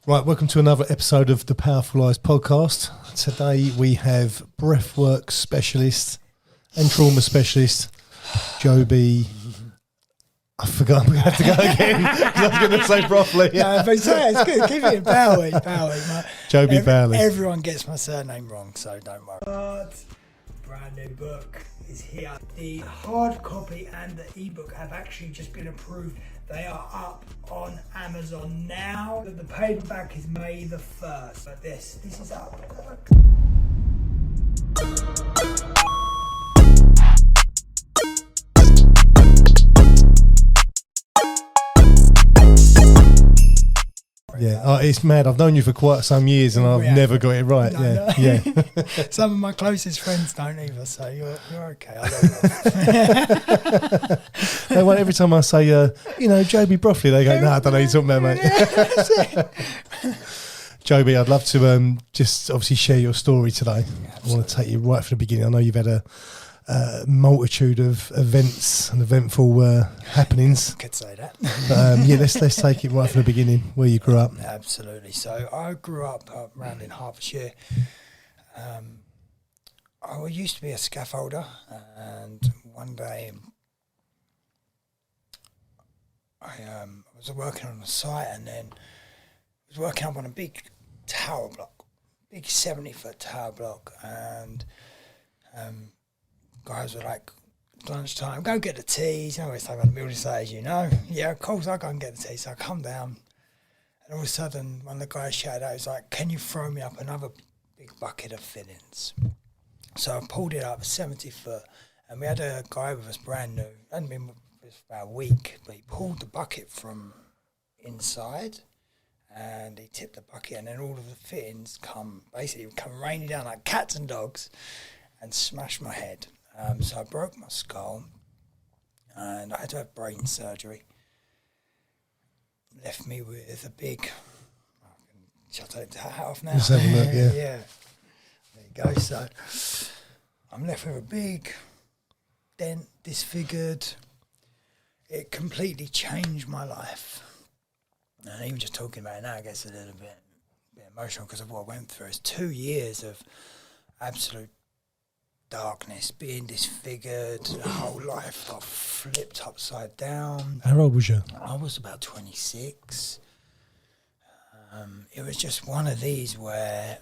Right, welcome to another episode of the Powerful Eyes podcast. Today we have breathwork specialist and trauma specialist, Joby. I forgot, I'm going to have to go again because I was going to say properly. No, but it's good. Keep it Bowie, mate. Joby Bowley. Everyone gets my surname wrong, so don't worry. But brand new book is here. The hard copy and the ebook have actually just been approved. They are up on Amazon now. The paperback is May the 1st. But this is up. Yeah, it's mad. I've known you for quite some years and I've never got it right. No. Yeah. Some of my closest friends don't either, so you're okay. I don't know. Every time I say, Joby Broughley, they go, no, I don't know what you're talking about, mate. Joby, I'd love to just obviously share your story today. I want to take you right from the beginning. I know you've had a multitude of events and eventful happenings. Could say that. But, let's take it right from the beginning, where you grew up. Absolutely. So I grew up around in Hertfordshire. I used to be a scaffolder, and one day I was working on a site, and then I was working up on a big tower block, big 70-foot tower block, and guys were like, lunchtime, go get the teas. You know, it's like on the building site, as you know. Yeah, of course, I go and get the teas. So I come down, and all of a sudden, one of the guys shouted out, he's like, can you throw me up another big bucket of fillings? So I pulled it up, 70 foot, and we had a guy with us brand new, hadn't been with us for about a week, but he pulled the bucket from inside, and he tipped the bucket, and then all of the fittings come raining down like cats and dogs, and smashed my head. So I broke my skull, and I had to have brain surgery. Left me with a big... Shall I take the hat off now? Let's have a look, yeah. Yeah. There you go. So I'm left with a big dent, disfigured. It completely changed my life. And even just talking about it now, it gets a little bit emotional because of what I went through. It's 2 years of absolute darkness, being disfigured, the whole life got flipped upside down. How old was you? I was about 26. It was just one of these where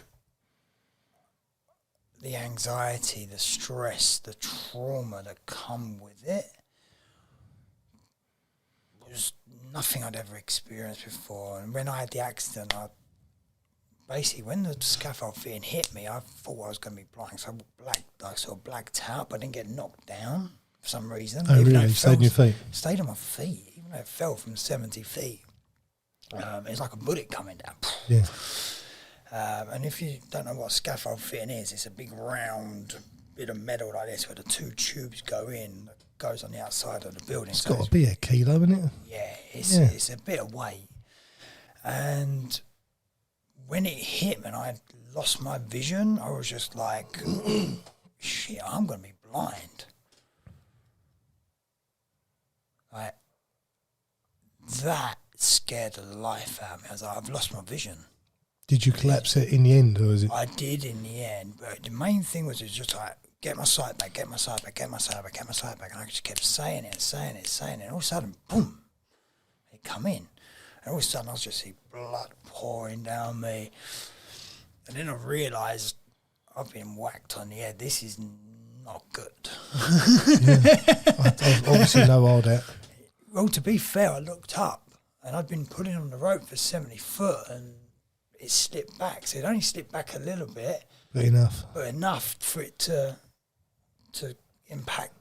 the anxiety, the stress, the trauma that come with it was nothing I'd ever experienced before. And when I had the accident, when the scaffold fitting hit me, I thought I was going to be blind. So I sort of blacked out, but I didn't get knocked down for some reason. Oh, really? Stayed on your feet? Stayed on my feet, even though it fell from 70 feet. It's like a bullet coming down. Yeah. And if you don't know what scaffold fitting is, it's a big round bit of metal like this where the two tubes go in, that goes on the outside of the building. It's got to be a kilo, isn't it? Yeah, it's a bit of weight. And when it hit me and I lost my vision, I was just like, shit, I'm going to be blind. Like, that scared the life out of me. I was like, I've lost my vision. Did you collapse it in the end, or was it? I did in the end, but the main thing was just like, get my sight back, get my sight back, get my sight back, get my sight back. And I just kept saying it. And all of a sudden, boom, it come in. And all of a sudden, I was just see blood pouring down me. And then I realised I've been whacked on the head. This is not good. I obviously know all that. Well, to be fair, I looked up and I'd been pulling on the rope for 70 foot and it slipped back. So it only slipped back a little bit. But enough for it to impact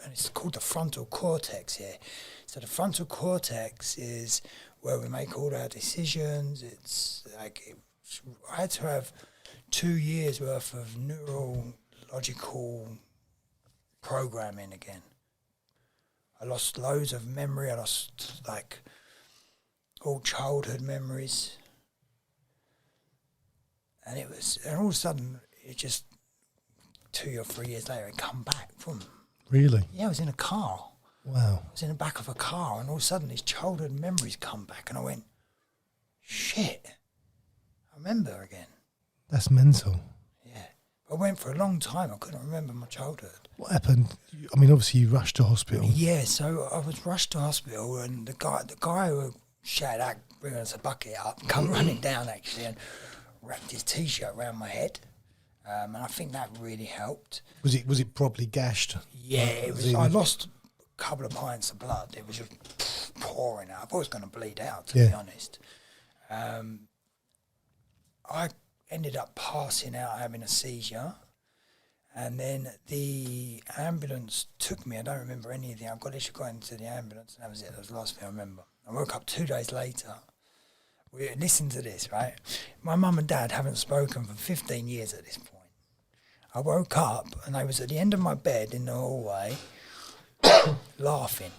and it's called the frontal cortex here. So the frontal cortex is where we make all our decisions. It's like I had to have 2 years worth of neurological programming again. I lost loads of memory. I lost like all childhood memories. And all of a sudden, it just 2 or 3 years later, it come back from. Really? Yeah, I was in a car. Wow. I was in the back of a car, and all of a sudden, these childhood memories come back, and I went, shit. remember again. That's mental. Yeah. I went for a long time. I couldn't remember my childhood. What happened? I mean, obviously you rushed to hospital. Yeah, so I was rushed to hospital, and the guy who shouted out, bringing us a bucket up, come running down actually, and wrapped his t-shirt around my head, and I think that really helped. Was it properly gashed? Yeah, it was. I lost a couple of pints of blood. It was just pouring out. I thought I was going to bleed out, to be honest. I ended up passing out, having a seizure. And then the ambulance took me. I don't remember anything. I literally got into the ambulance, and that was it. That was the last thing I remember. I woke up 2 days later. Listen to this, right? My mum and dad haven't spoken for 15 years at this point. I woke up, and I was at the end of my bed in the hallway, laughing.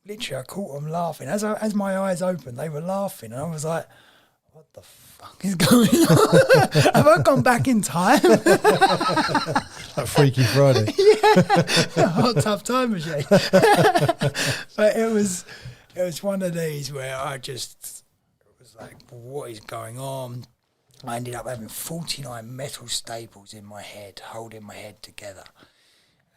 Literally, I caught them laughing. As my eyes opened, they were laughing, and I was like, what the fuck is going on? Have I gone back in time? That Freaky Friday. Yeah, hot tub time machine. But it was one of these where I just was like, what is going on? I ended up having 49 metal staples in my head, holding my head together.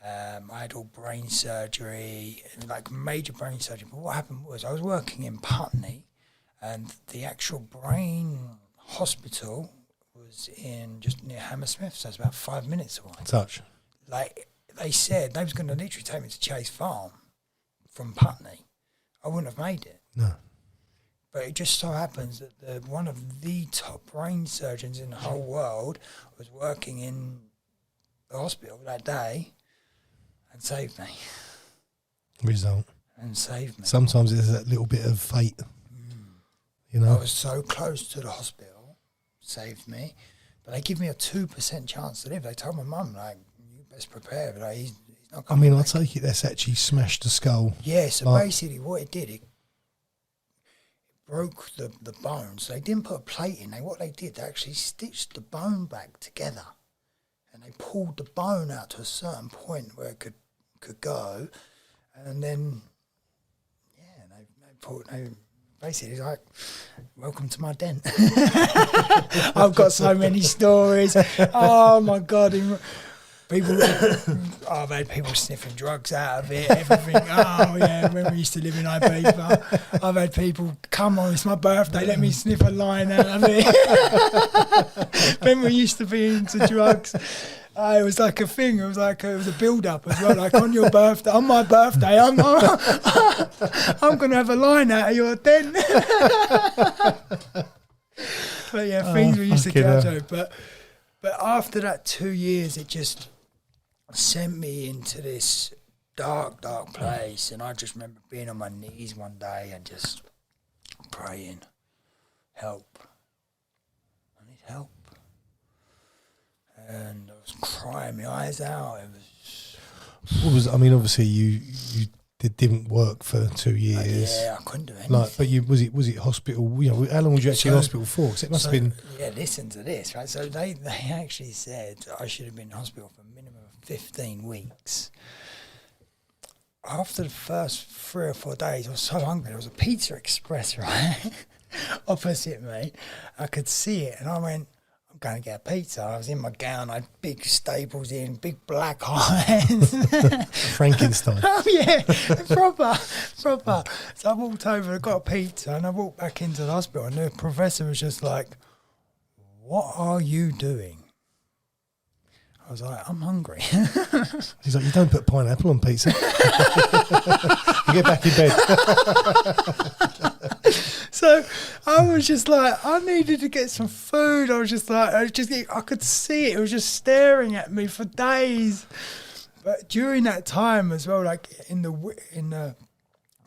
I had all brain surgery, like major brain surgery. But what happened was I was working in Putney, and the actual brain hospital was in just near Hammersmith, so it's about 5 minutes away. Touch. Like, they said they was going to literally take me to Chase Farm from Putney. I wouldn't have made it. No. But it just so happens that one of the top brain surgeons in the whole world was working in the hospital that day and saved me. Result. And saved me. Sometimes there's that little bit of fate. You know? I was so close to the hospital, saved me, but they give me a 2% chance to live. They told my mum, like, you best prepare, but like, he's not coming I back. take it that's actually smashed the skull. Yeah, so basically what it did, it broke the bones. They didn't put a plate in. What they did, they actually stitched the bone back together, and they pulled the bone out to a certain point where it could go, and then, yeah, they basically, it's like, welcome to my den. I've got so many stories. Oh, my God. I've had people sniffing drugs out of it, everything. Oh, yeah, when we used to live in Ibiza, I've had people, come on, it's my birthday, let me sniff a line out of it. When we used to be into drugs, it was like a thing. It was a build-up as well. Like, on your birthday, on my birthday, I'm going to have a line out of your den. But yeah, things we used to catch up. But after that 2 years, it just sent me into this dark place. And I just remember being on my knees one day and just praying, help. I need help. And I was crying my eyes out. Obviously you didn't work for 2 years. Yeah, I couldn't do anything. But was it hospital? You know, how long was you actually in hospital for? Because it must have been. Yeah, listen to this, right? So they actually said I should have been in hospital for a minimum of 15 weeks. After the first 3 or 4 days, I was so hungry. There was a Pizza Express right opposite me. I could see it, and I went, I'm going to get a pizza. I was in my gown, I had big staples in, big black eyes. Frankenstein. Oh, yeah, proper. So I walked over, I got a pizza, and I walked back into the hospital, and the professor was just like, what are you doing? I was like, I'm hungry. He's like, you don't put pineapple on pizza. You get back in bed. So I was just like, I needed to get some food. I was just like, I could see it. It was just staring at me for days. But during that time as well, like in the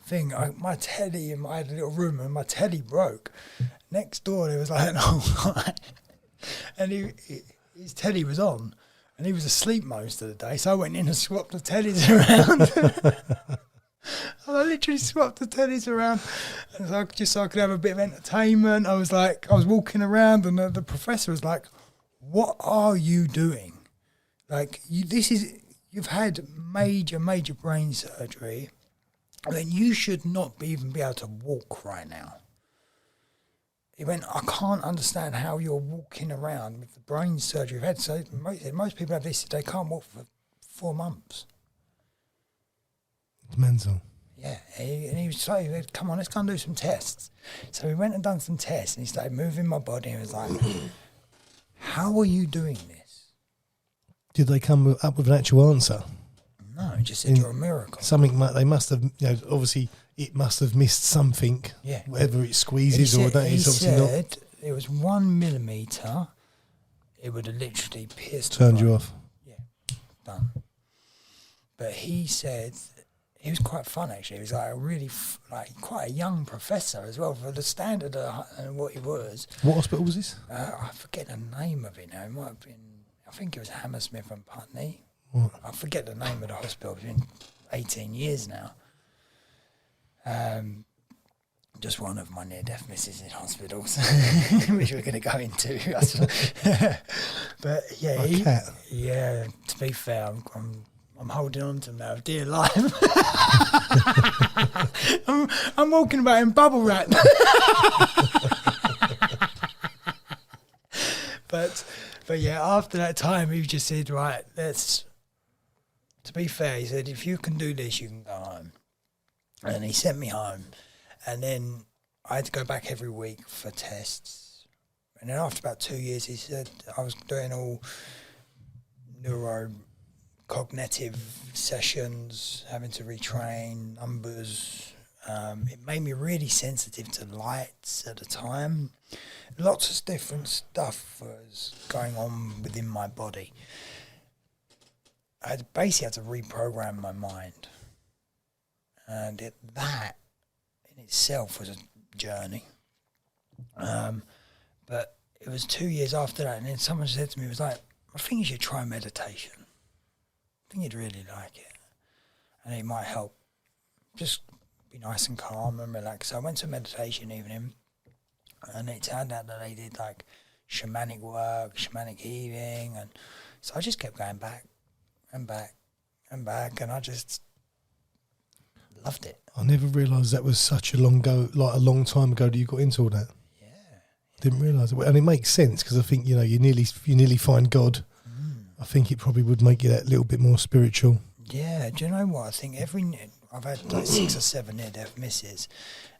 thing, my telly, and I had a little room, and my telly broke. Next door there was like an old guy, and his telly was on, and he was asleep most of the day. So I went in and swapped the tellies around. I literally swapped the tellies around, and so I could have a bit of entertainment. I was walking around, and the professor was like, "What are you doing? Like, you've had major brain surgery, and then you should not even be able to walk right now. he went, I can't understand how you're walking around with the brain surgery you've had. So most people have this, they can't walk for 4 months. It's mental. Yeah, and he was like, come on, let's go and do some tests. So we went and done some tests, and he started moving my body, and he was like, how are you doing this? Did they come up with an actual answer? No, he just said, you're a miracle. Something they must have, obviously it must have missed something. Yeah. Whether it squeezes or that is obviously not. He said it was 1 millimetre, it would have literally pierced. Turned you off. Yeah, done. But he said, he was quite fun actually. He was like a really, quite a young professor as well for the standard of what he was. What hospital was this? I forget the name of it now. It might have been, I think it was Hammersmith and Putney. What? I forget the name of the hospital. It's been 18 years now. Just one of my near-death misses in hospitals, which we're going to go into. But yeah, yeah. To be fair, I'm holding on to him now, dear life. I'm walking about in bubble wrap. But yeah, after that time, he just said, right, let's. To be fair, he said, if you can do this, you can go home. And he sent me home. And then I had to go back every week for tests. And then after about 2 years, he said I was doing all neurocognitive sessions, having to retrain numbers. It made me really sensitive to lights at the time. Lots of different stuff was going on within my body. I basically had to reprogram my mind. And that in itself was a journey. But it was 2 years after that, and then someone said to me, it was like, I think you should try meditation. I think you'd really like it. And it might help. Just be nice and calm and relaxed. So I went to a meditation evening, and it turned out that they did like shamanic work, shamanic healing, and so I just kept going back and back and back, and I just loved it. I never realised that was such a long time ago that you got into all that. Yeah. Didn't realise it, and it makes sense because I think you nearly find God. I think it probably would make you that little bit more spiritual. Yeah. Do you know what? I think I've had like 6 or 7 near-death misses,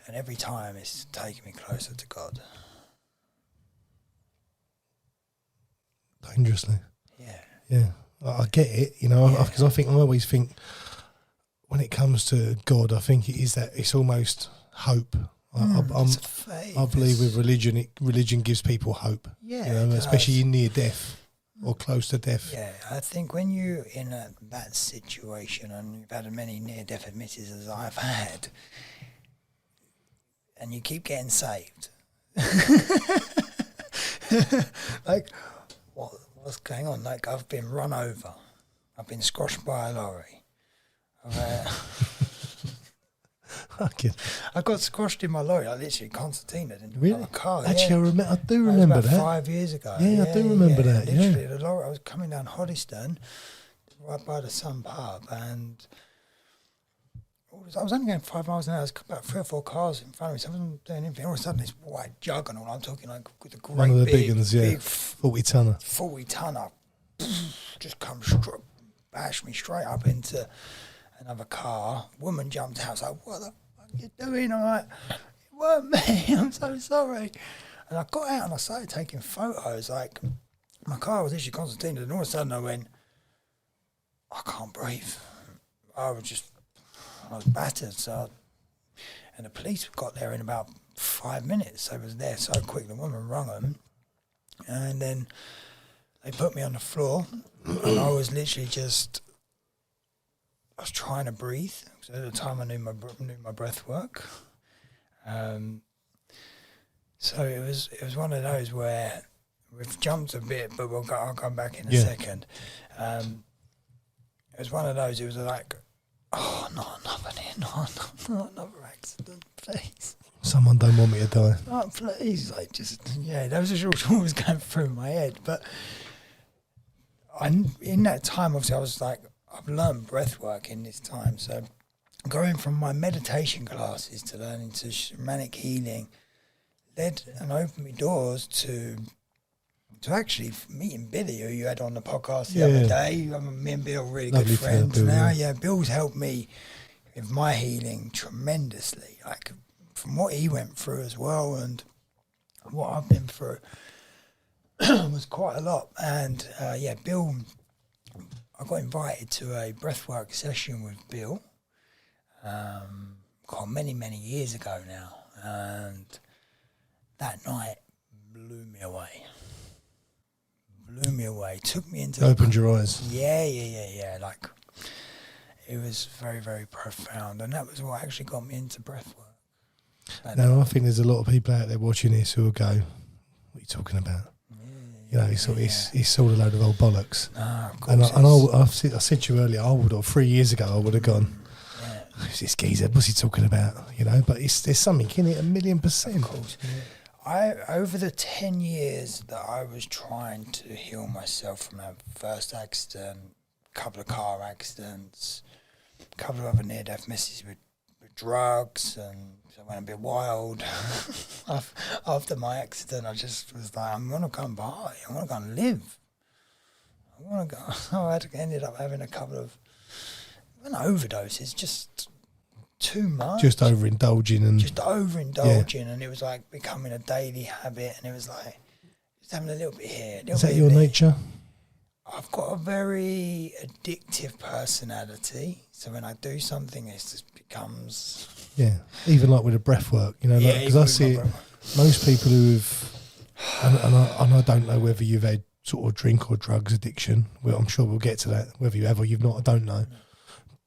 and every time it's taken me closer to God. Dangerously. Yeah. Yeah. I get it, because I always think when it comes to God, I think it is that it's almost hope. I believe with religion, religion gives people hope. Yeah, especially in near death or close to death. Yeah, I think when you're in that situation and you've had as many near-death misses as I've had, and you keep getting saved, like what's going on? Like I've been run over, I've been squashed by a lorry. I got squashed in my lorry. I literally concertinaed into a car. Actually, I do remember that. 5 years ago. Yeah, I do remember that. Literally, the lorry. I was coming down Hoddesdon, right by the Sun pub, and I was only going 5 miles an hour. There's about 3 or 4 cars in front of me, so I wasn't doing anything. All of a sudden, this white juggernaut. I'm talking like with a great one of the big ones, big 40-tonner. 40-tonner. Just come bash me straight up into another car. Woman jumped out. I was like, what the fuck are you doing? I'm like, it weren't me. I'm so sorry. And I got out and I started taking photos. Like, my car was literally concertinaed, and all of a sudden I went, I can't breathe. I was battered. And the police got there in about 5 minutes. They was there so quick. The woman rung them, and then they put me on the floor, and I was literally I was trying to breathe. So at the time, I knew my breath work. So it was one of those where we've jumped a bit, but I'll come back in a second. It was one of those. It was like, oh, not another accident, please. Someone don't want me to die. Oh, please, that was just what was going through my head. But in that time, obviously, I was like, I've learned breath work in this time. So going from my meditation classes to learning to shamanic healing, led and opened me doors to actually meeting Billy, who you had on the podcast the other day. Me and Bill are really Lovely good friends Bill, now. yeah. Yeah, Bill's helped me with my healing tremendously. Like from what he went through as well, and what I've been through was quite a lot. And Bill, I got invited to a breathwork session with Bill. Many years ago now, and that night blew me away. Took me into Opened your eyes. Yeah. Like it was very, very profound, and that was what actually got me into breathwork. Now I think there's a lot of people out there watching this who will go, "What are you talking about?" It's sort of a load of old bollocks. Of course I said to you earlier, 3 years ago, I would have gone, who's this geezer? What's he talking about? But there's something in it, 1,000,000%. Of course. Over the 10 years that I was trying to heal myself from a first accident, a couple of car accidents, a couple of other near-death misses with drugs, and I went a bit wild. After my accident, I just was like, I'm going to go and party. I want to go and live. I want to go. I ended up having a couple of overdoses, just too much. Just overindulging. And it was like becoming a daily habit, and it was like just having a little bit here. Is that your nature? I've got a very addictive personality, so when I do something, it just becomes... Yeah, even like with the breath work, because I see it, most people who've, and I don't know whether you've had sort of drink or drugs addiction, well, I'm sure we'll get to that, whether you have or you've not, I don't know.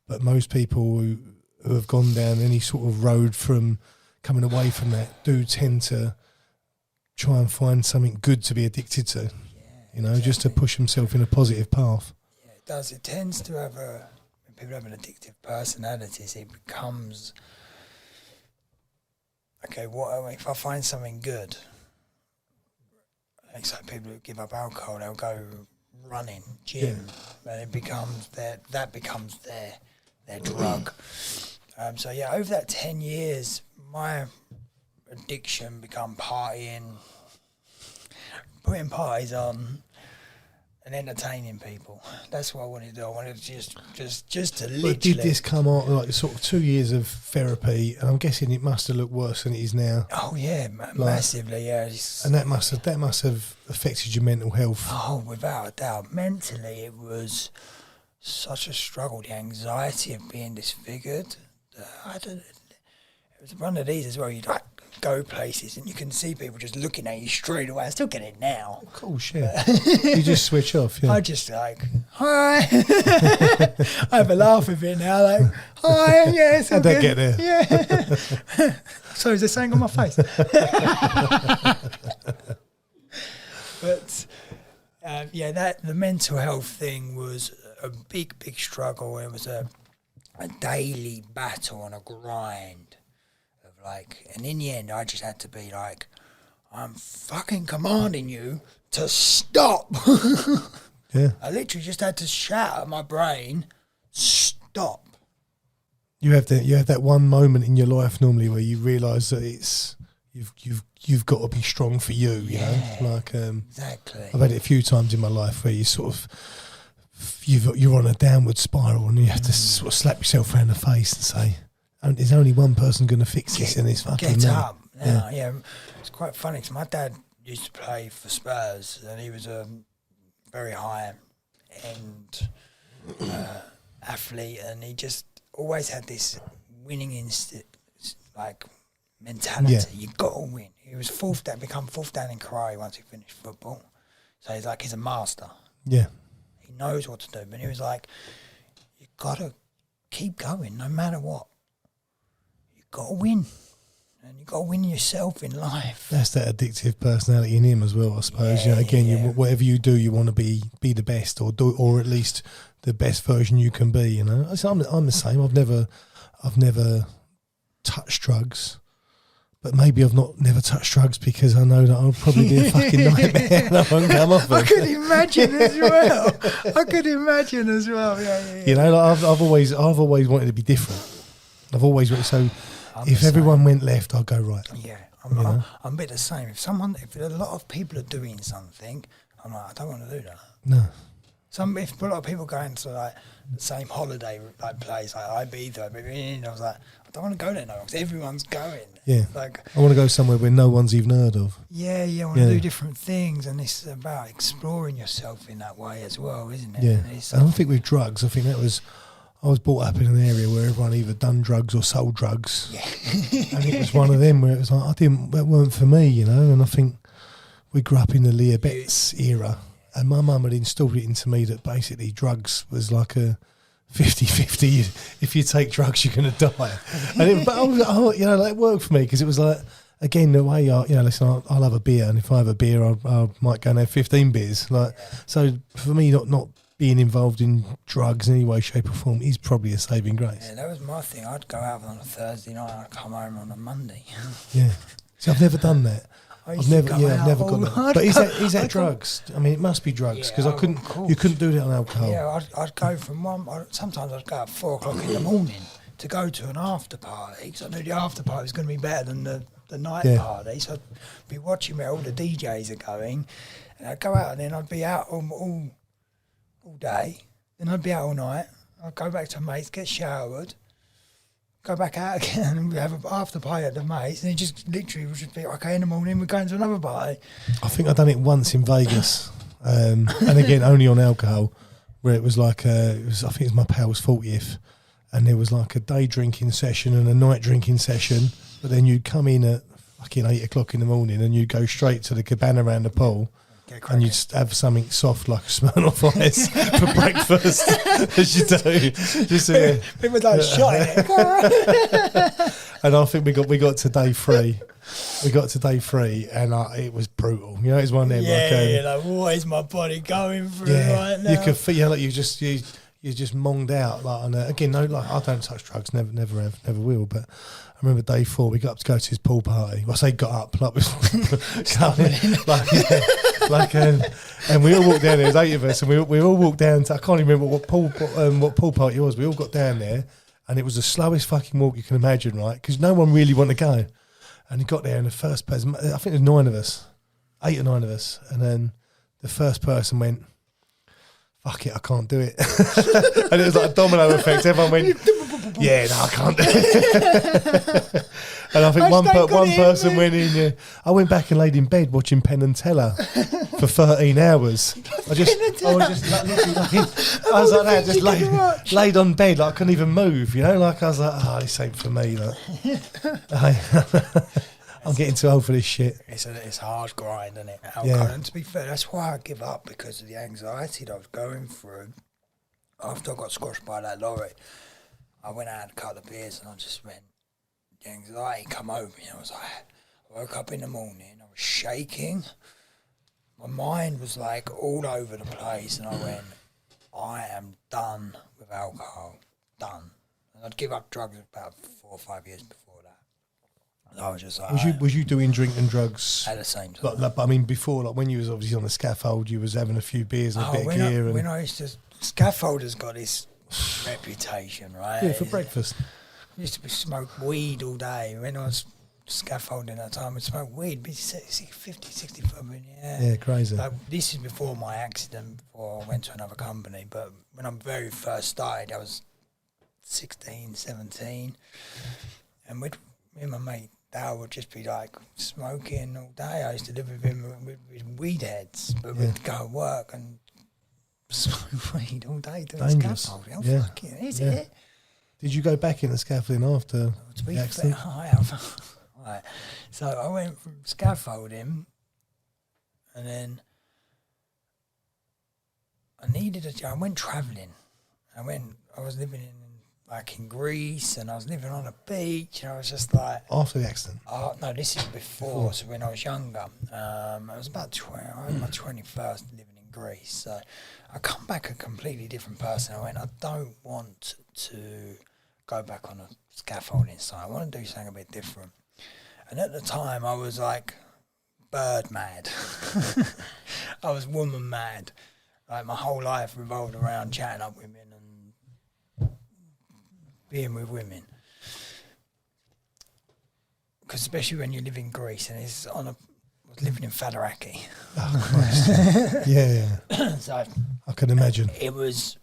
But most people who have gone down any sort of road from coming away from that do tend to try and find something good to be addicted to, exactly. Just to push themselves in a positive path. Yeah, it does. It tends to have when people have an addictive personalities, it becomes, okay, if I find something good, like so people who give up alcohol, they'll go running, gym, and it becomes that becomes their drug. Over that 10 years, my addiction become partying, putting parties on, and entertaining people. That's what I wanted to do. I wanted to just to literally... But did this come out like sort of 2 years of therapy? And I'm guessing it must have looked worse than it is now. Oh yeah, massively. Yeah. And that must have affected your mental health. Oh, without a doubt. Mentally, it was such a struggle. The anxiety of being disfigured. It was one of these as well. You'd like go places and you can see people just looking at you straight away. I still get it now. Of course, yeah. You just switch off, yeah. I just like, hi. I have a laugh with it now, like, hi, yeah, it's all How'd that good. get there? Yeah. Sorry, is there something on my face? But, the mental health thing was a big struggle. It was a daily battle and a grind. And in the end, I just had to be like, I'm fucking commanding you to stop. Yeah. I literally just had to shout at my brain, stop. You have that one moment in your life normally where you realise that it's you've got to be strong for you. You know, like exactly. I've had it a few times in my life where you sort of you're on a downward spiral and you have to sort of slap yourself around the face and say, there's only one person going to fix this, and it's fucking get me. up now. Yeah, it's quite funny because my dad used to play for Spurs, and he was a very high-end athlete, and he just always had this winning mentality. Yeah. You got to win. He was become fourth down in karate once he finished football, so he's a master. Yeah, he knows what to do. But he was like, you got to keep going no matter what. Got to win, and you got to win yourself in life. That's that addictive personality in him as well, I suppose. Whatever you do, you want to be the best, or at least the best version you can be. I'm the same. I've never touched drugs, but maybe I've never touched drugs because I know that I'll probably be a fucking nightmare and I won't come off it. I could imagine as well. Yeah. I've always wanted to be different. I've always wanted if everyone went left, I'd go right. Yeah, I'm a bit the same. If a lot of people are doing something, I'm like, I don't want to do that. No. If a lot of people going to like the same holiday like place, like Ibiza, I was like, I don't want to go there now because everyone's going. Yeah. Like, I want to go somewhere where no one's even heard of. Yeah, I want to do different things, and it's about exploring yourself in that way as well, isn't it? Yeah. And I think with drugs, I think I was brought up in an area where everyone either done drugs or sold drugs. Yeah. And it was one of them where it was like, that weren't for me, you know, and I think we grew up in the Leah Betts era, and my mum had installed it into me that basically drugs was like a 50-50. If you take drugs, you're going to die. And it worked for me because it was like, again, the way listen, I'll have a beer, and if I have a beer, I might go and have 15 beers. So for me, not being involved in drugs in any way, shape or form is probably a saving grace. Yeah, that was my thing. I'd go out on a Thursday night and I'd come home on a Monday. Yeah. See, I've never done that. I've never got that. But is that drugs? I mean, it must be drugs because you couldn't do that on alcohol. Yeah, I'd go from sometimes I'd go at 4 o'clock in the morning to go to an after party because I knew the after party was going to be better than the night party. So I'd be watching where all the DJs are going, and I'd go out and then I'd be out all day, then I'd be out all night. I'd go back to mates, get showered, go back out again, and we have an after party at the mates, and it just literally would just be okay. In the morning, we're going to another party. I think I've done it once in Vegas, and again only on alcohol, where it was like I think it was my pal's 40th, and there was like a day drinking session and a night drinking session, but then you'd come in at fucking 8 o'clock in the morning, and you'd go straight to the cabana around the pool. And you'd have something soft like a Smirnoff Ice for breakfast, as you do. Just people don't shot it. And I think we got to day 3. We got to day 3, and it was brutal. You know, it was one of them. Like what is my body going through right now? You could feel like you just monged out. Again, no, I don't touch drugs, never have, never will. But I remember day 4, we got up to go to his pool party. Well, I say got up, and we all walked down there. There's 8 of us, and we all walked down to, I can't even remember what pool party it was. We all got down there, and it was the slowest fucking walk you can imagine, right? Because no one really wanted to go. And he got there, and the first person, I think there's 9 of us, 8 or 9 of us, and then the first person went, fuck it, I can't do it. And it was like a domino effect. Everyone went, yeah, no, I can't do it. And I think one person went in. Yeah. I went back and laid in bed watching Penn and Teller for 13 hours. I was like that, just laid on bed, like I couldn't even move. You know, like I was like, this ain't for me. I'm getting too old for this shit. It's hard grind, isn't it? Alcohol. And to be fair, that's why I give up, because of the anxiety that I was going through after I got squashed by that lorry. I went out and had a couple of beers, and I just went, the anxiety come over me. I was like, I woke up in the morning, I was shaking. My mind was like all over the place, and I went, I am done with alcohol, done. And I'd give up drugs about 4 or 5 years before that. And I was just like, was you doing drink and drugs at the same time? I mean, before, like when you was obviously on the scaffold, you was having a few beers and a bit of gear. When I used to, scaffolders got this reputation, right? Yeah, for breakfast. I used to smoke weed all day. When I was scaffolding at that time, I'd smoke weed, be 50, 65 minutes. Yeah, crazy. Like, this is before my accident, before I went to another company. But when I very first started, I was 16, 17. And me and my mate Dal would just be like smoking all day. I used to live with him with weed heads, but we'd go to work and smoke weed all day doing scaffolding. Oh, fuck it, is it? Did you go back in the scaffolding after the accident? I have. Right. So I went from scaffolding, and then I went travelling. I was living in Greece, and I was living on a beach, and I was just like... After the accident? Oh, no, this is before, so when I was younger. I was about 20, I was my 21st living in Greece, so I come back a completely different person. I went, I don't want to go back on a scaffolding site. I want to do something a bit different. And at the time, I was like bird mad. I was woman mad. Like, my whole life revolved around chatting up women and being with women. because especially when you live in Greece and it's on a, I was living in Fadaraki. Oh, Christ. Yeah. So I can imagine. it was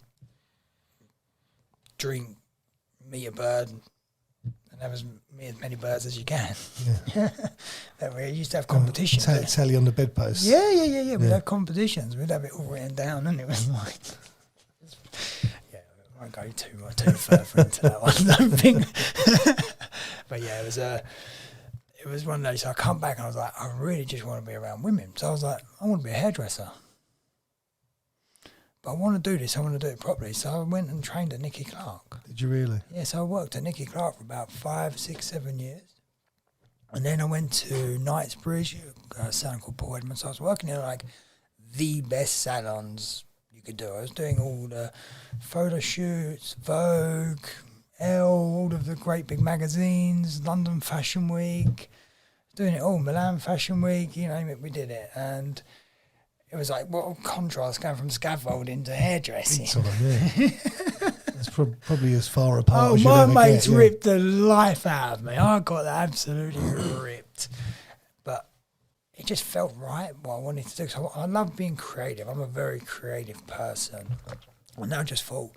drink, meet a bird, and have as many birds as you can. Yeah. We used to have competitions. Tally on the bedpost. Yeah. We'd have competitions. We'd have it all written down, and it was like, yeah, I won't go too further into that one. I don't think. But yeah, it was one of those. So I come back and I was like, I really just want to be around women. So I was like, I want to be a hairdresser. But I want to do this. I want to do it properly. So I went and trained at Nicky Clark. Did you really? Yeah, so I worked at Nicky Clark for about 5, 6, 7 years. And then I went to Knightsbridge, a salon called Paul Edmonds. So I was working in like the best salons you could do. I was doing all the photo shoots, Vogue, Elle, all of the great big magazines, London Fashion Week, doing it all, Milan Fashion Week, you name it, we did it. And it was like, what a contrast going from scaffolding to hairdressing. Sort of, yeah. It's probably as far apart Oh, as you'd my ever mates get, yeah. ripped the life out of me. I got absolutely ripped. But it just felt right what I wanted to do. So I love being creative. I'm a very creative person. And I just thought,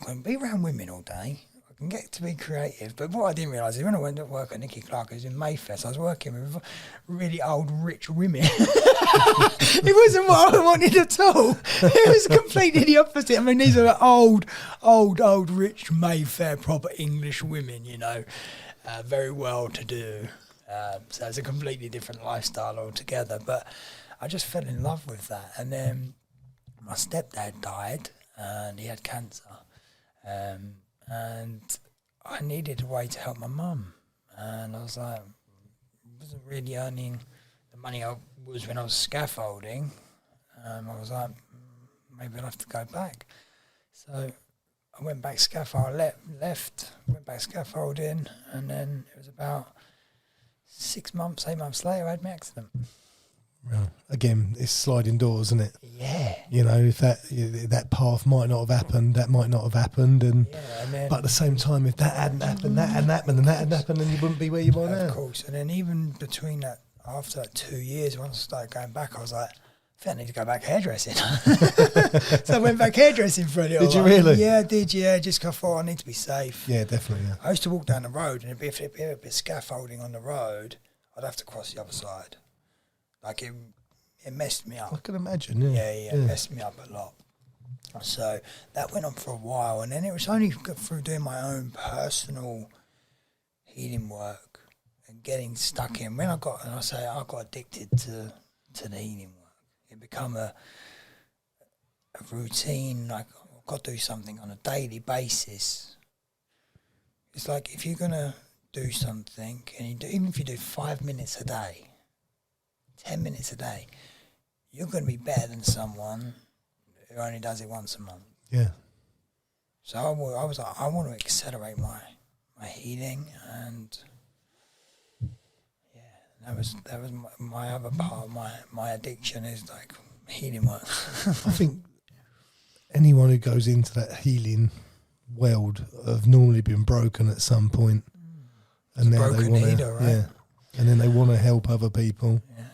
I can be around women all day. I can get to be creative. But what I didn't realise is when I went to work at Nicky Clark, I was in Mayfair, so I was working with really old, rich women. It wasn't what I wanted at all. It was completely the opposite. I mean, these are old, rich Mayfair, proper English women, you know, very well-to-do. So it's a completely different lifestyle altogether. But I just fell in love with that. And then my stepdad died, and he had cancer. And I needed a way to help my mum. And I was like, wasn't really earning the money I was when I was scaffolding. I was like, maybe I'll have to go back. So I went back went back scaffolding, and then it was about 8 months later, I had my accident. Right. Again, it's sliding doors, isn't it? Yeah. You know, if that path might not have happened, that might not have happened, and then, but at the same time, if that hadn't happened, that hadn't happened, and that hadn't happened, then you wouldn't be where you are now. Of course. And then even between that, after that 2 years, once I started going back, I was like, I think I need to go back hairdressing. So I went back hairdressing for a little Did you while. really? Yeah, I did, yeah, just 'cause I thought I need to be safe. Yeah, definitely. Yeah. I used to walk down the road, and if there'd be a bit of scaffolding on the road, I'd have to cross the other side. Like it messed me up. I can imagine. Yeah. Yeah, it messed me up a lot. So that went on for a while, and then it was only through doing my own personal healing work and getting stuck in. When I got addicted to the healing work. It become a routine. Like I've got to do something on a daily basis. It's like if you're gonna do something, and even if you do 5 minutes a day, 10 minutes a day, you're going to be better than someone who only does it once a month. Yeah. So I was like, I want to accelerate my healing, and yeah, that was my other part of my addiction is like healing work. I think anyone who goes into that healing world have normally been broken at some point, and now they want to, right? yeah, and then they want to help other people. Yeah.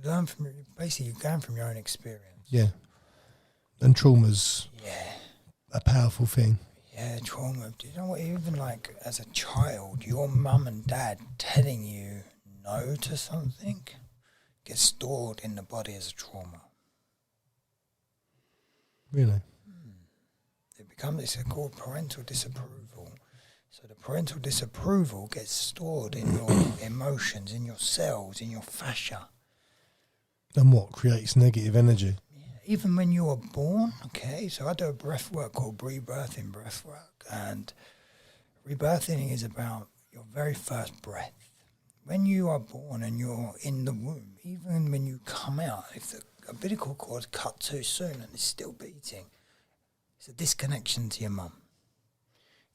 Learn from basically you learn from your own experience. Yeah, and trauma's a powerful thing. Yeah, trauma. Do you know what? Even like as a child, your mum and dad telling you no to something gets stored in the body as a trauma. Really? It's called parental disapproval. So the parental disapproval gets stored in your emotions, in your cells, in your fascia. And what creates negative energy? Yeah, even when you are born, okay, so I do a breath work called rebirthing breath work, and rebirthing is about your very first breath. When you are born and you're in the womb, even when you come out, if the umbilical cord is cut too soon and it's still beating, it's a disconnection to your mum.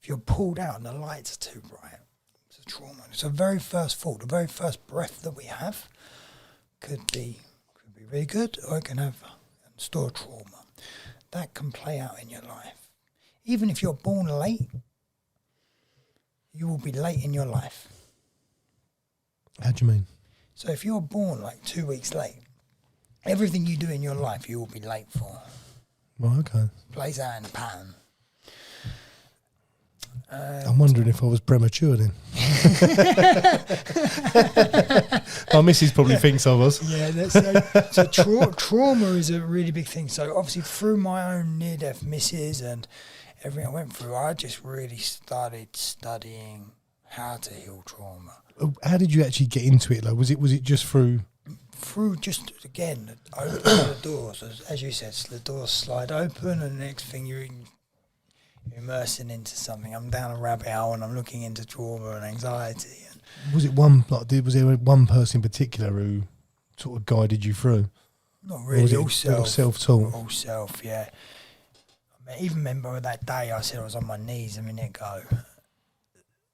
If you're pulled out and the lights are too bright, it's a trauma. It's the very first thought, the very first breath that we have could be really good, or it can have store trauma. That can play out in your life. Even if you're born late, you will be late in your life. How do you mean? So if you're born like 2 weeks late, everything you do in your life you will be late for. Well, okay. Plays out in the pattern. I'm wondering if I was premature then. My missus probably thinks I was. Yeah, trauma is a really big thing. So obviously through my own near-death misses and everything I went through, I just really started studying how to heal trauma. How did you actually get into it though? Was it just through? Through just, again, open the doors. As you said, the doors slide open and the next thing you're immersing into something. I'm down a rabbit hole and I'm looking into trauma and anxiety. And Was it one? Was there one person in particular who sort of guided you through? not really, all self-taught. All self, yeah. I even remember that day I said I was on my knees a minute ago.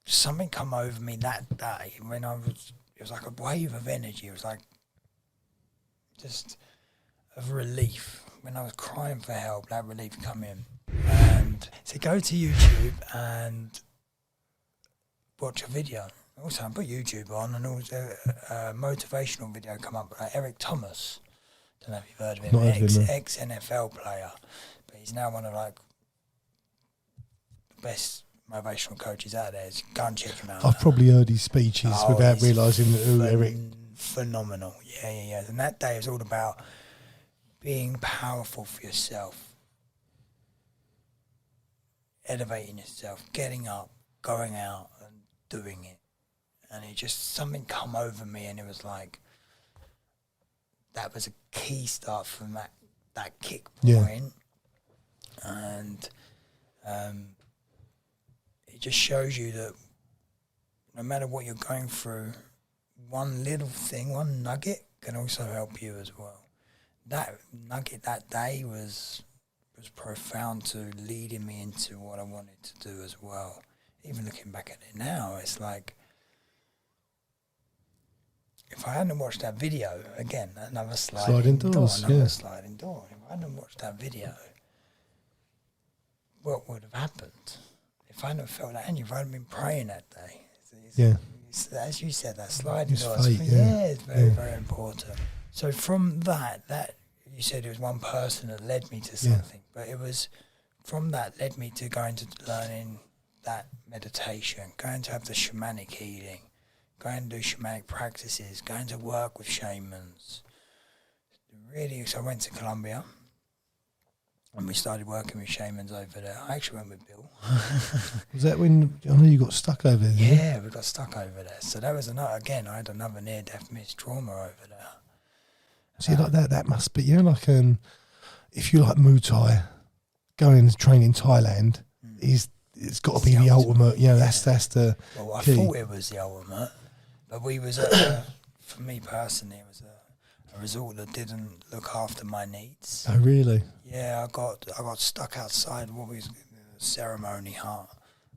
Something come over me that day when it was like a wave of energy. It was like just of relief. When I was crying for help, that relief come in. And so go to YouTube and watch a video. Also, I put YouTube on and also a motivational video come up by Eric Thomas. Don't know if you've heard of him. Ex-NFL player. But he's now one of like the best motivational coaches out there. So go and check him out. I've probably heard his speeches without realising who Eric. Phenomenal. Yeah. And that day was all about being powerful for yourself. Elevating yourself, getting up, going out and doing it. And it just, something come over me and it was like, that was a key start from that kick point. And it just shows you that no matter what you're going through, one little thing, one nugget can also help you as well. That nugget that day was profound to leading me into what I wanted to do as well. Even looking back at it now, it's like, if I hadn't watched that video, again, another sliding door. If I hadn't watched that video, what would have happened? If I hadn't felt that, and if I hadn't been praying that day. As you said, that sliding door. It's very, very important. So from that you said it was one person that led me to something, but it was from that led me to going to learning that meditation, going to have the shamanic healing, going to do shamanic practices, going to work with shamans. Really, so I went to Colombia and we started working with shamans over there. I actually went with Bill. Was that when, I know you got stuck over there? Yeah, we got stuck over there. So that was I had another near-death miss trauma over there. See, like that must be, like, if you like Muay Thai, going and train in Thailand, it's got to be the ultimate, that's the Well, I key. thought it was the ultimate, but we was for me personally, it was a resort that didn't look after my needs. Oh, really? Yeah, I got stuck outside what was the ceremony hut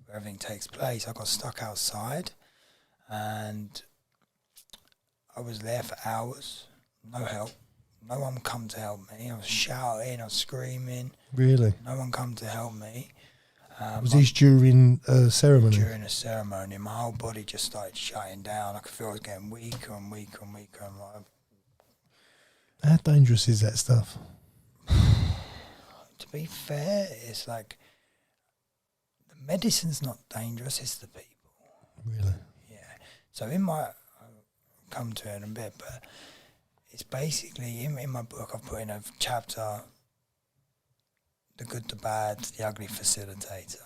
where everything takes place. I got stuck outside and I was there for hours, no help. No one come to help me. I was shouting, I was screaming. Really? No one come to help me. Was this during a ceremony? During a ceremony, my whole body just started shutting down. I could feel I was getting weaker and weaker and weaker. I'm like, how dangerous is that stuff? to be fair, it's like the medicine's not dangerous, it's the people. Really? Yeah. So I'll come to it in a bit, but it's basically, in my book, I've put in a chapter, The Good, the Bad, the Ugly Facilitator.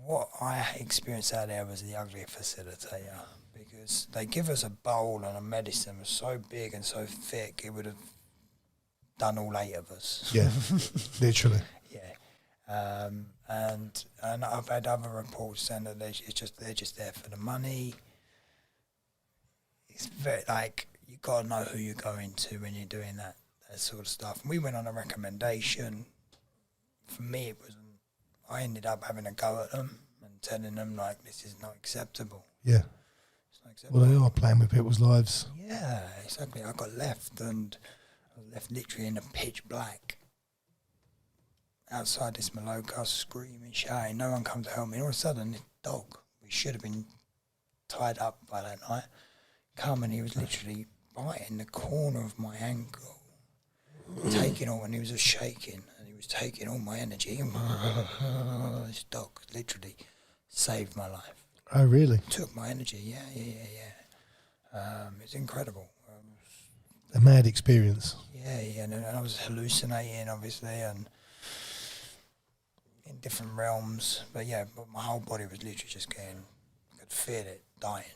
What I experienced out there was the ugly facilitator, because they give us a bowl and a medicine was so big and so thick, it would have done all 8 of us. Yeah, literally. Yeah. And I've had other reports saying that they're just there for the money. It's very, like, you got to know who you're going to when you're doing that sort of stuff. And we went on a recommendation. For me, I ended up having a go at them and telling them, like, this is not acceptable. Yeah. It's not acceptable. Well, they are playing with people's lives. Yeah, exactly. I got left, and I was left literally in a pitch black outside this Maloka, screaming, shouting. No one come to help me. And all of a sudden, this dog, we should have been tied up by that night, come and he was literally biting the corner of my ankle, taking all, and he was just shaking, and he was taking all my energy. This dog literally saved my life. Oh, really? Took my energy, yeah. It's incredible. A mad experience. Yeah, and I was hallucinating, obviously, and in different realms. But yeah, but my whole body was literally just getting, I could feel it dying.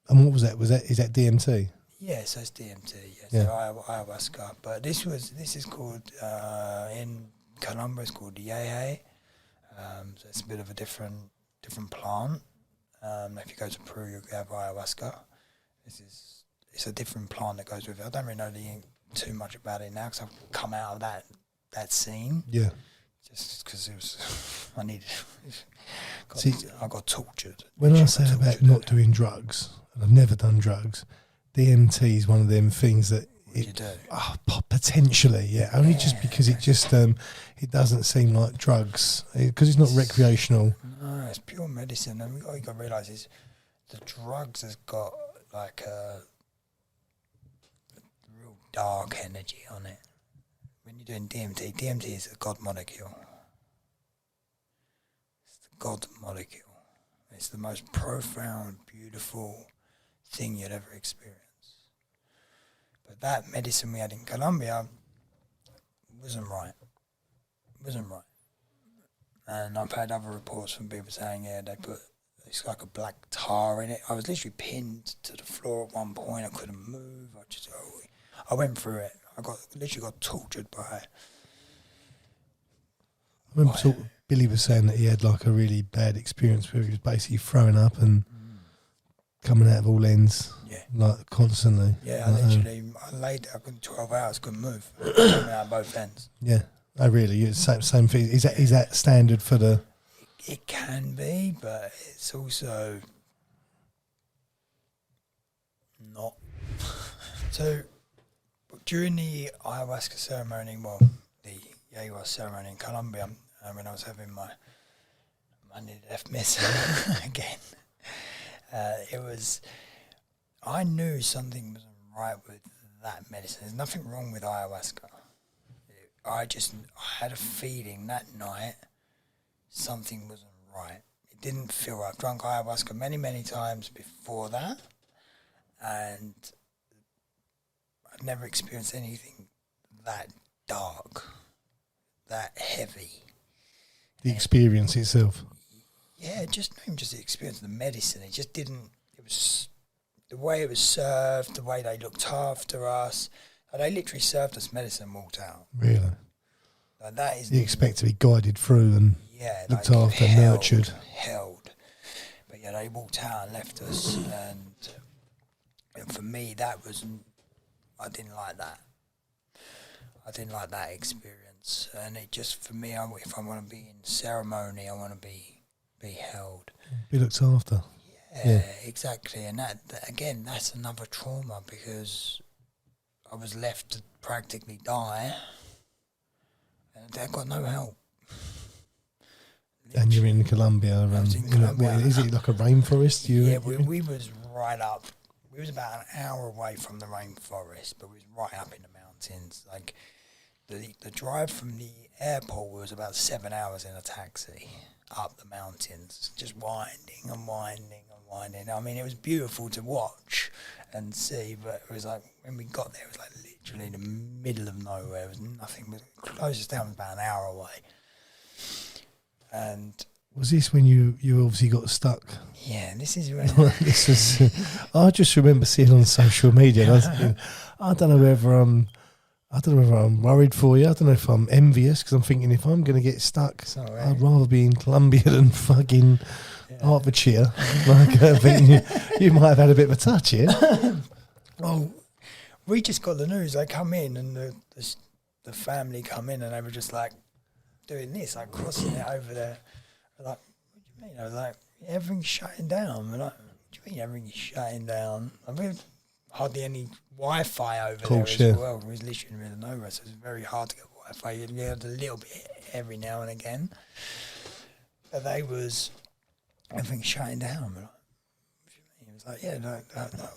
And what was that? Is that DMT? Yeah, so it's DMT. Yes, Yeah. so ayahuasca. But this is called in Colombia. It's called Yehe. So it's a bit of a different plant. If you go to Peru, you have ayahuasca. It's a different plant that goes with it. I don't really know too much about it now because I've come out of that scene. Yeah. Just because it was, I got tortured. When I say about not doing drugs, and I've never done drugs, DMT is one of them things that You do. Potentially, yeah. Only just because it just it doesn't seem like drugs because it's not recreational. No, it's pure medicine, and what you got to realise is the drugs has got like a real dark energy on it. When you're doing DMT is a God molecule. It's the God molecule. It's the most profound, beautiful thing you'd ever experience. But that medicine we had in Colombia wasn't right. And I've had other reports from people saying, yeah, they put, it's like a black tar in it. I was literally pinned to the floor at one point. I couldn't move. I went through it. I literally got tortured by it. I remember Billy was saying that he had like a really bad experience where he was basically throwing up and coming out of all ends, like constantly. Yeah, I laid there, I couldn't 12 hours, couldn't move. Coming out both ends. Yeah. Oh, really? It's same thing. Is that standard for the? It can be, but it's also not. So during the ayahuasca ceremony, the ayahuasca ceremony in Colombia, when I was having my near-death miss again, I knew something wasn't right with that medicine. There's nothing wrong with ayahuasca. I had a feeling that night something wasn't right. It didn't feel right. I've drunk ayahuasca many, many times before that, and I've never experienced anything that dark, that heavy. The experience itself. Yeah, not even just the experience, the medicine. It just didn't. It was the way it was served, the way they looked after us. They literally served us medicine and walked out. Really? Like that is. You expect to be guided through and looked after, nurtured. Held. But yeah, they walked out and left us. And for me, I didn't like that. I didn't like that experience. And it just, for me, if I want to be in ceremony, I want to be held. Be looked after. Yeah, exactly. And that again, that's another trauma because I was left to practically die, and I got no help. And you're in Colombia, is it like a rainforest? We was right up. We was about an hour away from the rainforest, but we was right up in the mountains. Like the drive from the airport was about 7 hours in a taxi up the mountains, just winding and winding and winding. I mean, it was beautiful to watch and see, but it was like when we got there, it was like literally in the middle of nowhere. There was nothing. The closest town was about an hour away. And was this when you obviously got stuck? Yeah, this is when this was. I just remember seeing on social media. And I was thinking, I don't know whether I'm worried for you. I don't know if I'm envious because I'm thinking if I'm going to get stuck, I'd rather be in Colombia than fucking Hertfordshire. Like I think you might have had a bit of a touch here. Well, we just got the news. They come in and the family come in and they were just like doing this, like crossing it over there. Like, what do you mean? I was like, everything's shutting down. We're like, what do you mean everything's shutting down? I mean, hardly any Wi-Fi over there as well. It was literally in the middle of nowhere, so it was very hard to get Wi-Fi. You had a little bit every now and again. But everything's shutting down. But like, what do you mean? It was like, yeah, no,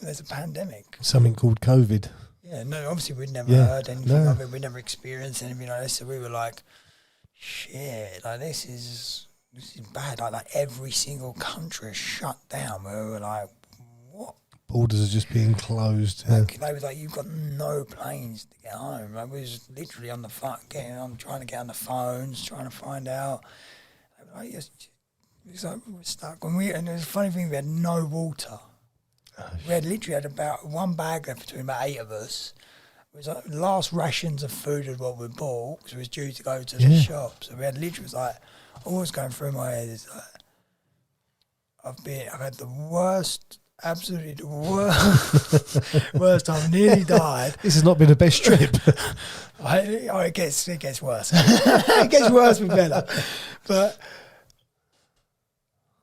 there's a pandemic. Something called COVID. Yeah, no, obviously we'd never heard anything of it. We'd never experienced anything like this. So we were like, shit, like this is bad. Like every single country is shut down. We were like, what? Borders are just being closed. Like, they was like, you've got no planes to get home. Like, we was literally on the phone, trying to get on the phones, trying to find out. Like, it's like we were stuck. And it was a funny thing, we had no water. We had literally about one bag left between about 8 of us. It was like the last rations of food of what we bought, because we was due to go to the shop. So we had literally, it was like, all was going through my head is like, I've had the worst, absolutely the worst. I've nearly died. This has not been the best trip. It gets worse. It gets worse with better. But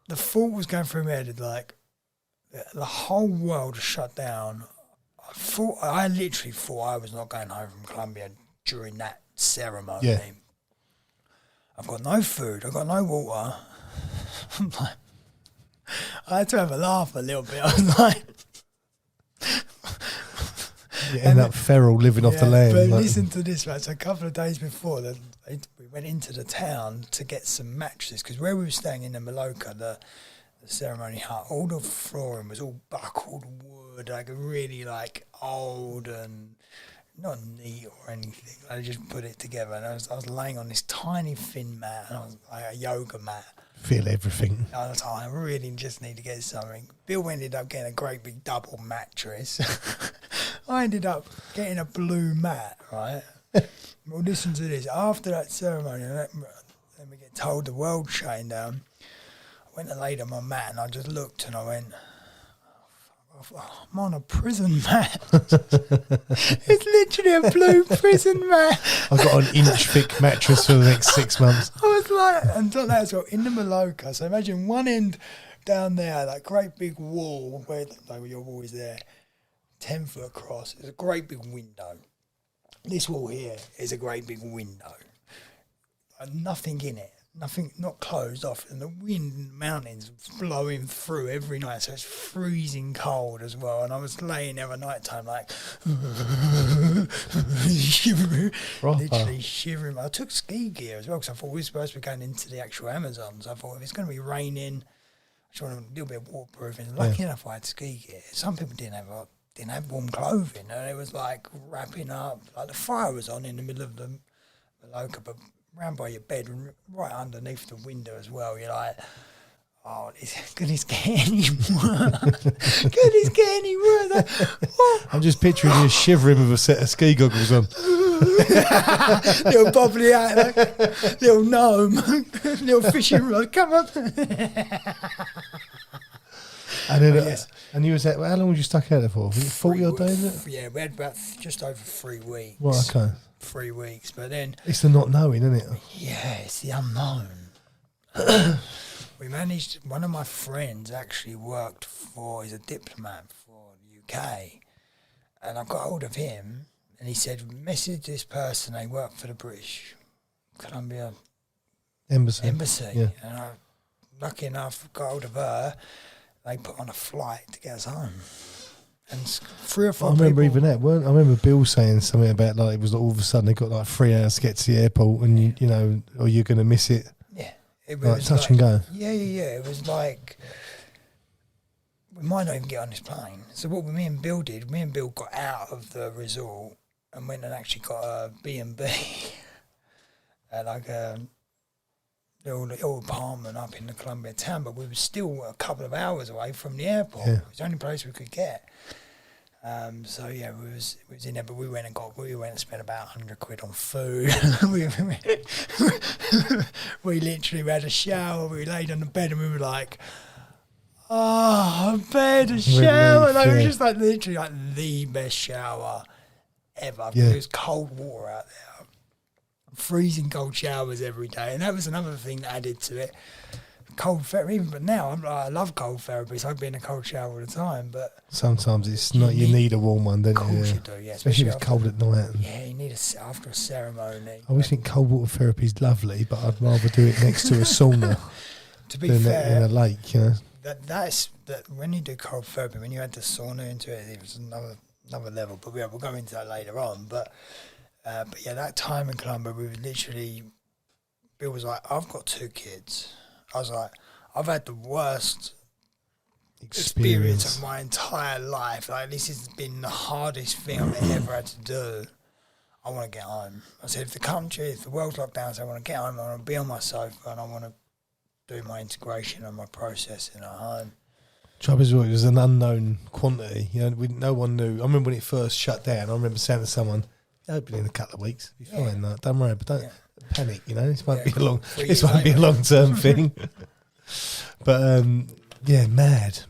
the thought was going through my head, like, the whole world shut down. I literally thought I was not going home from Colombia during that ceremony. Yeah. I've got no food, I've got no water. I'm like, I had to have a laugh a little bit. I was like, you end up feral, living off the land. But listen to this, right? So a couple of days before, we went into the town to get some mattresses, because where we were staying in the Maloka, the ceremony hut, all the flooring was all buckled wood, like really like old and not neat or anything. I just put it together, and I was laying on this tiny thin mat, and I was like a yoga mat. Feel everything. I was like, I really just need to get something. Bill ended up getting a great big double mattress. I ended up getting a blue mat, right? Well, listen to this. After that ceremony, let me get told the world shutting down. I went and laid on my mat, and I just looked and I went, I'm on a prison mat. It's literally a blue prison mat. I've got an inch thick mattress for the next 6 months. I was like, and not that as well, in the Maloka. So imagine one end down there, that great big wall where your wall is there, 10 foot across. There's a great big window. This wall here is a great big window. Nothing in it. Nothing, not closed off, and the wind in the mountains blowing through every night, so it's freezing cold as well. And I was laying there at night time, like shivering, literally shivering. I took ski gear as well, because I thought we were supposed to be going into the actual Amazon. So I thought, if it's going to be raining, I just want a little bit of waterproofing. Lucky enough, I had ski gear. Some people didn't have warm clothing, and it was like wrapping up. Like the fire was on in the middle of the Maloka, but round by your bed, right underneath the window as well. You're like, oh, could this get any worse? Could this get any worse? I'm just picturing you shivering with a set of ski goggles on. Little bubbly out, like, little gnome, little fishing rod, come on. And then, and you was at, how long were you stuck out there for? 40 odd days? Yeah, we had about just over 3 weeks. Well, okay. 3 weeks, but then it's the not knowing, isn't it? Yeah, it's the unknown. We managed. One of my friends actually he's a diplomat for the UK, and I got hold of him, and he said, message this person. They work for the British Columbia Embassy. Yeah. And I, lucky enough, got hold of her. They put on a flight to get us home. And 3 or 4 I remember people, even that. I remember Bill saying something about, like, it was all of a sudden they got like 3 hours to get to the airport, and you know, or you're going to miss it. Yeah, it like was touch and go. Yeah. It was like we might not even get on this plane. So what me and Bill got out of the resort and went and actually got a B&B, like a little apartment up in the Columbia town, but we were still a couple of hours away from the airport. Yeah. It was the only place we could get. So yeah, we was in there, but we went and spent about 100 quid on food. we literally had a shower. We laid on the bed and we were like, a bed, a shower. Like, it was just like literally like the best shower ever. Yeah. There was cold water out there, freezing cold showers every day, and that was another thing that added to it. Cold therapy, but now I love cold therapy, so I've been in a cold shower all the time. But sometimes it's not. You need a warm one, don't you? Of course you do, yeah. Especially if it's cold at night. Yeah, you need after a ceremony. I always think cold water therapy is lovely, but I'd rather do it next to a sauna to be than fair, in a lake. You know, that's that when you do cold therapy, when you add the sauna into it, it was another level. But we'll go into that later on. But yeah, that time in Colombia, we were literally. Bill was like, "I've got 2 kids." I was like, "I've had the worst experience of my entire life. Like, this has been the hardest thing I've ever had to do. I want to get home." I said, if the world's locked down, I said, I want to get home, I want to be on my sofa, and I want to do my integration and my processing at home. Trouble is, it was an unknown quantity. You know, no one knew. I remember when it first shut down. I remember saying to someone, "Open in a couple of weeks. Be fine. Like, don't worry, but don't panic. You know, this won't be a long. This won't be a long term thing." But yeah, mad.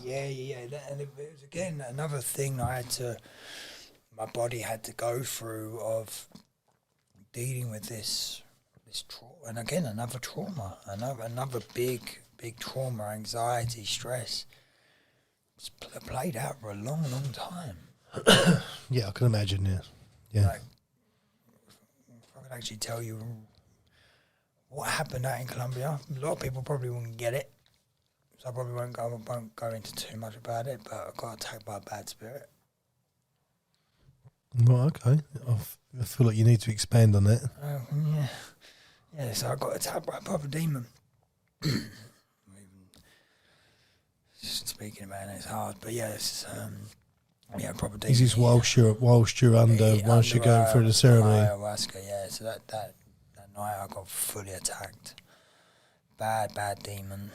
Yeah. And it was again another thing my body had to go through of dealing with this trauma, and again another trauma, another big trauma, anxiety, stress. It's played out for a long time. Yeah, I can imagine. Yeah. Like, if I could actually tell you what happened out in Colombia, a lot of people probably wouldn't get it, so I probably won't go into too much about it. But I got attacked by a bad spirit. Well, okay. I feel like you need to expand on that. Yeah. So I got attacked by a proper demon. Just speaking about it, it's hard, but yeah, it's proper demon. Is this whilst you're once you're going through the ceremony? Ayahuasca, yeah. So that night I got fully attacked. Bad demon.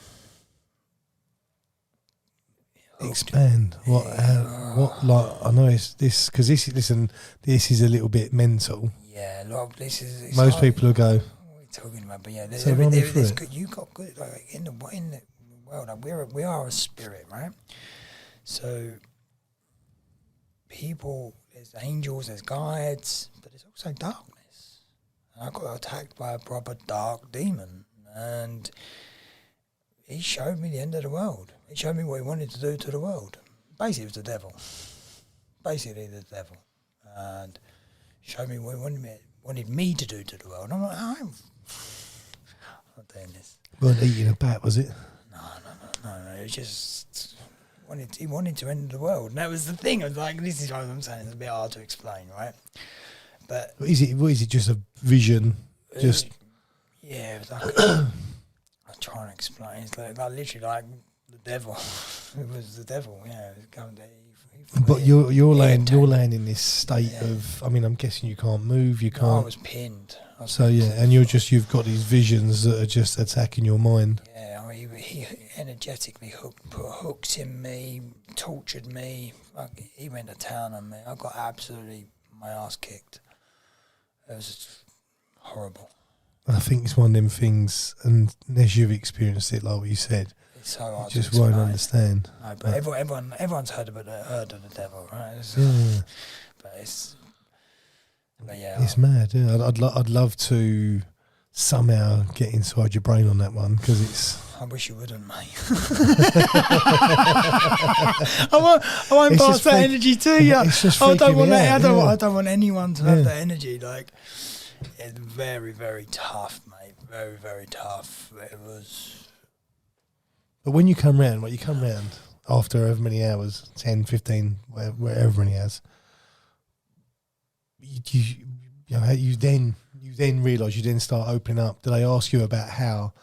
Expand. What? Like, I know it's this because this is a little bit mental. Yeah, a lot of this is. Most hard. people will go. What are we talking about? But yeah, you got good. Like in the world, like we are a spirit, right? So people, there's angels, there's guides, but there's also darkness. And I got attacked by a proper dark demon, and he showed me the end of the world. He showed me what he wanted to do to the world. Basically, it was the devil. And showed me what he wanted me to do to the world. And I'm like, I'm not doing this. Weren't eating a bat, was it? No. It was just he wanted to end the world. And that was the thing. I was like, this is what I'm saying. It's a bit hard to explain, right? But what is it just a vision? Yeah, it was like I'm trying to explain. It's like literally like the devil. It was the devil, yeah. It was coming to, but you're laying in this state of. I mean, I'm guessing you can't move. You can't. No, I was pinned. And you've got these visions that are just attacking your mind. Yeah, I mean, he energetically put hooks in me, tortured me. He went to town on me. I got absolutely my ass kicked. It was just horrible. I think it's one of them things, and unless you've experienced it, like what you said, it's so hard you just won't understand. No, but everyone's heard of the devil, right? But it's mad. Yeah, I'd love to somehow get inside your brain on that one because it's. I wish you wouldn't, mate. I won't pass that energy to you. I don't want that. I don't want anyone to have that energy. Like, it's very, very tough, mate. Very, very tough. It was. But when you come round, after however many hours, 10, 15, wherever many hours, you then realise, you then start opening up. Do they ask you about how?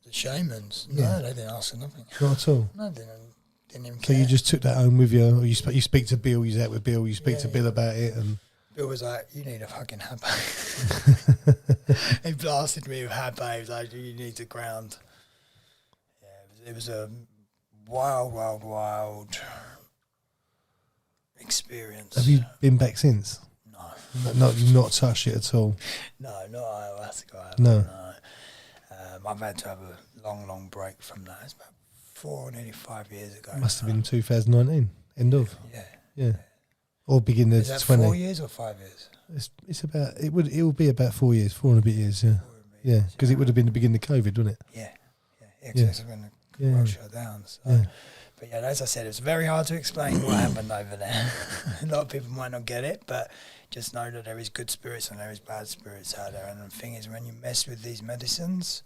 The shamans? No, they didn't ask nothing. Not at all? No, they didn't even care. So you just took that home with you, or you speak to Bill, you was out with Bill, you speak to Bill about it, and... Bill was like, you need a fucking habbo. He blasted me with habbo. He was like, you need to ground. Yeah, it was a wild experience. Have you been back since? No. You've not touched it at all? No, not ayahuasca. No. I've had to have a long break from that. It's about nearly 5 years ago. It must have been 2019, end of. Yeah. Or beginning of 20. Is that 4 years or 5 years? It's about, it will be about 4 years, 4 and a bit years, yeah. Yeah, because it would have been the beginning of COVID, wouldn't it? Yeah. Because it's when the world shut down. So. But yeah, as I said, it's very hard to explain what happened over there. A lot of people might not get it, but just know that there is good spirits and there is bad spirits out there. And the thing is, when you mess with these medicines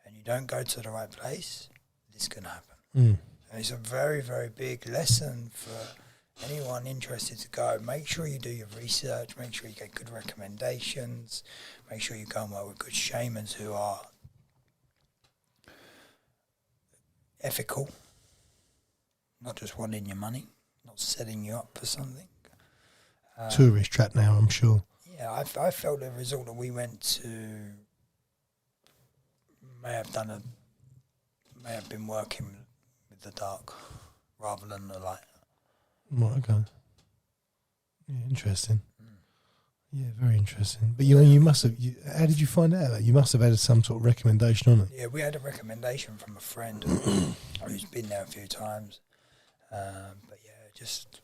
and you don't go to the right place, this can happen. Mm. And it's a very, very big lesson for anyone interested to go. Make sure you do your research, make sure you get good recommendations, make sure you go and work with good shamans who are ethical, not just wanting your money, not setting you up for something. Tourist trap now, I'm sure. Yeah, I felt the resort that we went to may have been working with the dark rather than the light. Right, okay. Yeah, interesting. Yeah, very interesting. But you must have. How did you find out that? You must have had some sort of recommendation on it. Yeah, we had a recommendation from a friend who's been there a few times. But yeah, just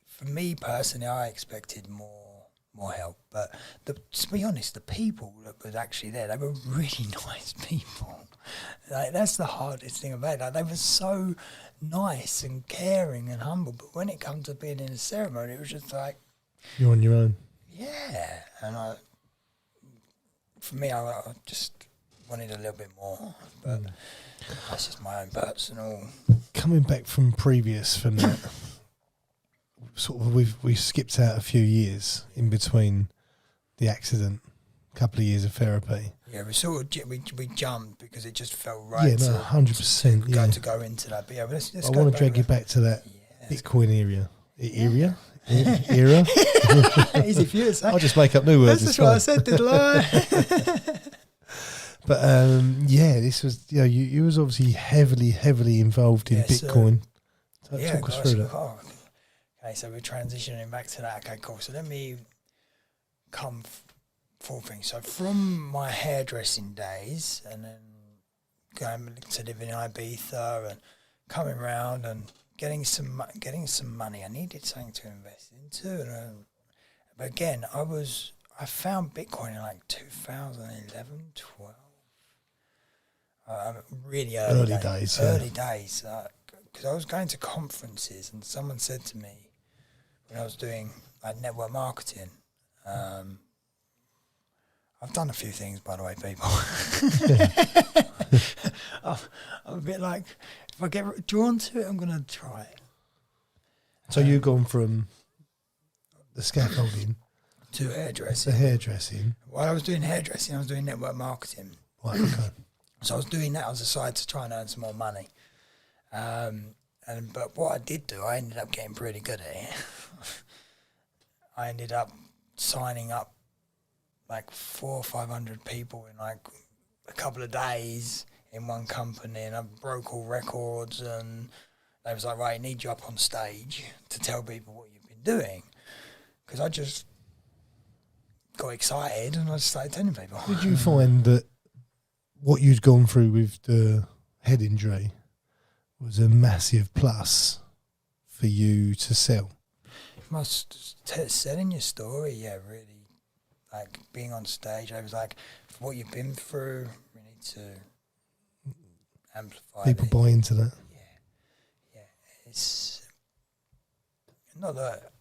for me personally, I expected more help. But to be honest, the people that was actually there, they were really nice people. Like, that's the hardest thing about it. Like, they were so nice and caring and humble. But when it comes to being in a ceremony, it was just like, you're on your own. yeah. And for me, I just wanted a little bit more. But that's just my own personal. Coming back from that, sort of we skipped out a few years in between the accident, a couple of years of therapy. Yeah, we sort of we jumped because it just felt right. Yeah, no, 100%. Yeah, to go into that. But yeah, let's I want to drag you back to that Bitcoin era. Era. Easy for you to say. I'll just make up new words. That's what I said, didn't I? But this was you was obviously heavily involved in Bitcoin. Talk us through that. Okay, so we're transitioning back to that. Okay, cool. So let me come full thing. So from my hairdressing days, and then going to live in Ibiza and coming around and getting some money. I needed something to invest into, but again, I found Bitcoin in like 2011, 12. Really early days. Early days, because I was going to conferences, and someone said to me when I was doing network marketing. I've done a few things, by the way, people. I'm a bit like, if I get drawn to it, I'm going to try it. So you've gone from the scaffolding to hairdressing. While I was doing hairdressing, I was doing network marketing. Right, okay. So I was doing that on the side to try and earn some more money. But what I did do, I ended up getting pretty good at it. I ended up signing up like 400 or 500 people in like a couple of days in one company, and I broke all records, and they was like, right, I need you up on stage to tell people what you've been doing. Because I just got excited and I just started telling people. Did you find that what you'd gone through with the head injury was a massive plus for you to sell? Selling your story, yeah, really. Like being on stage, I was like, for what you've been through, we need to amplify people buy into that. Yeah. It's not that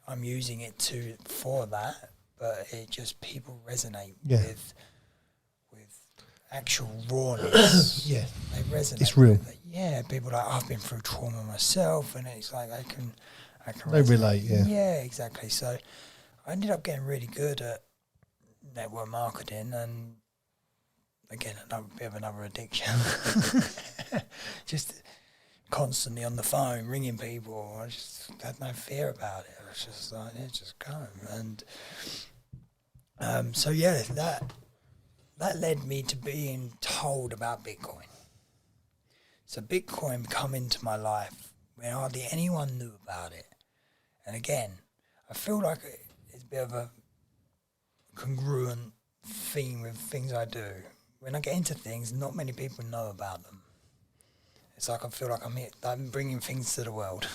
I'm using it for that, but it just people resonate with actual rawness. Yeah, they resonate. It's real. Yeah, people are like, I've been through trauma myself, and it's like I can. They relate. Yeah. Yeah, exactly. So I ended up getting really good at network marketing, and again, another addiction. Just constantly on the phone, ringing people. I just had no fear about it. I was just like, yeah, just go. And so yeah, that led me to being told about Bitcoin. So Bitcoin come into my life when hardly anyone knew about it. And again, I feel like it's a bit of a congruent theme with things I do. When I get into things, not many people know about them. It's like I feel like I'm bringing things to the world.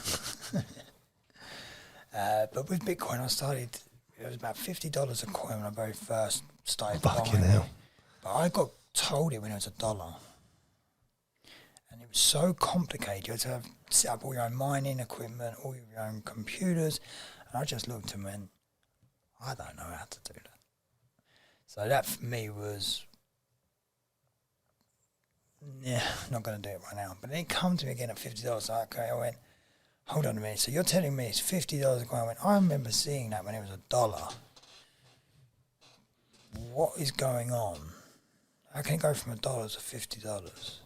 But with Bitcoin, it was about $50 a coin when I very first started buying it. But I got told it when it was $1. And it was so complicated. You had to set up all your own mining equipment, all your own computers. And I just looked and went, I don't know how to do that. So that for me was yeah, not going to do it right now. But then it come to me again at $50. So, okay, I went, hold on a minute. So you're telling me it's $50 a coin? I went, I remember seeing that when it was $1. What is going on? How can it go from $1 to $50?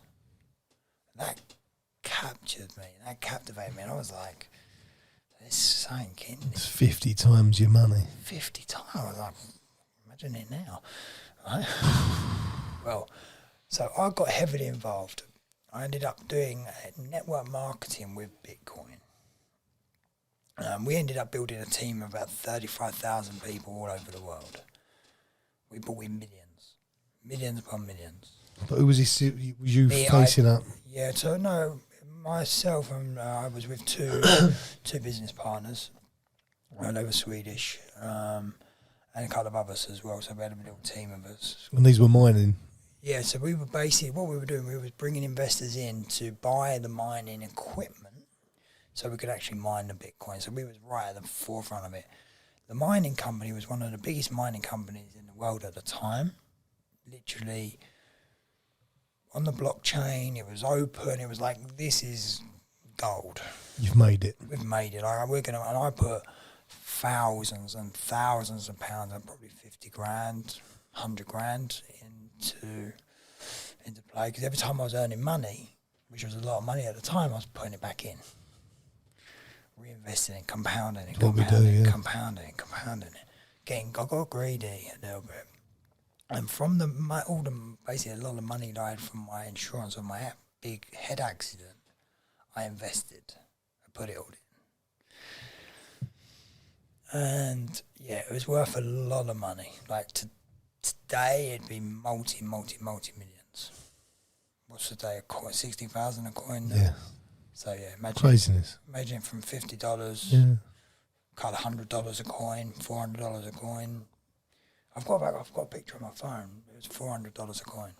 That captured me. That captivated me. And I was like, this sank in. It's 50 times your money. 50 times. I was like, imagine it now. Right? Well, so I got heavily involved. I ended up doing network marketing with Bitcoin. We ended up building a team of about 35,000 people all over the world. We brought in millions upon millions. But who was this? Was you facing up? Yeah, so no, myself and I was with two business partners. They were Swedish, and a couple of others as well. So we had a little team of us. And these were mining. Yeah, so we were basically, what we were doing, we were bringing investors in to buy the mining equipment so we could actually mine the Bitcoin. So we was right at the forefront of it. The mining company was one of the biggest mining companies in the world at the time. Literally on the blockchain, it was open. It was like, this is gold. You've made it. We've made it. And I put thousands and thousands of pounds, and probably 50 grand, 100 grand into play. Because every time I was earning money, which was a lot of money at the time, I was putting it back in, reinvesting it, compounding it, compounding it. I got greedy a little bit. And from basically a lot of money that I had from my insurance on my big head accident, I invested. I put it all in. And yeah, it was worth a lot of money. Like today, it'd be multi millions. What's today a coin? 60,000 a coin. Yeah. So yeah, imagine craziness. Imagine from $50, yeah, cut $100 a coin, $400 a coin. I've got a picture on my phone. It was $400 a coin.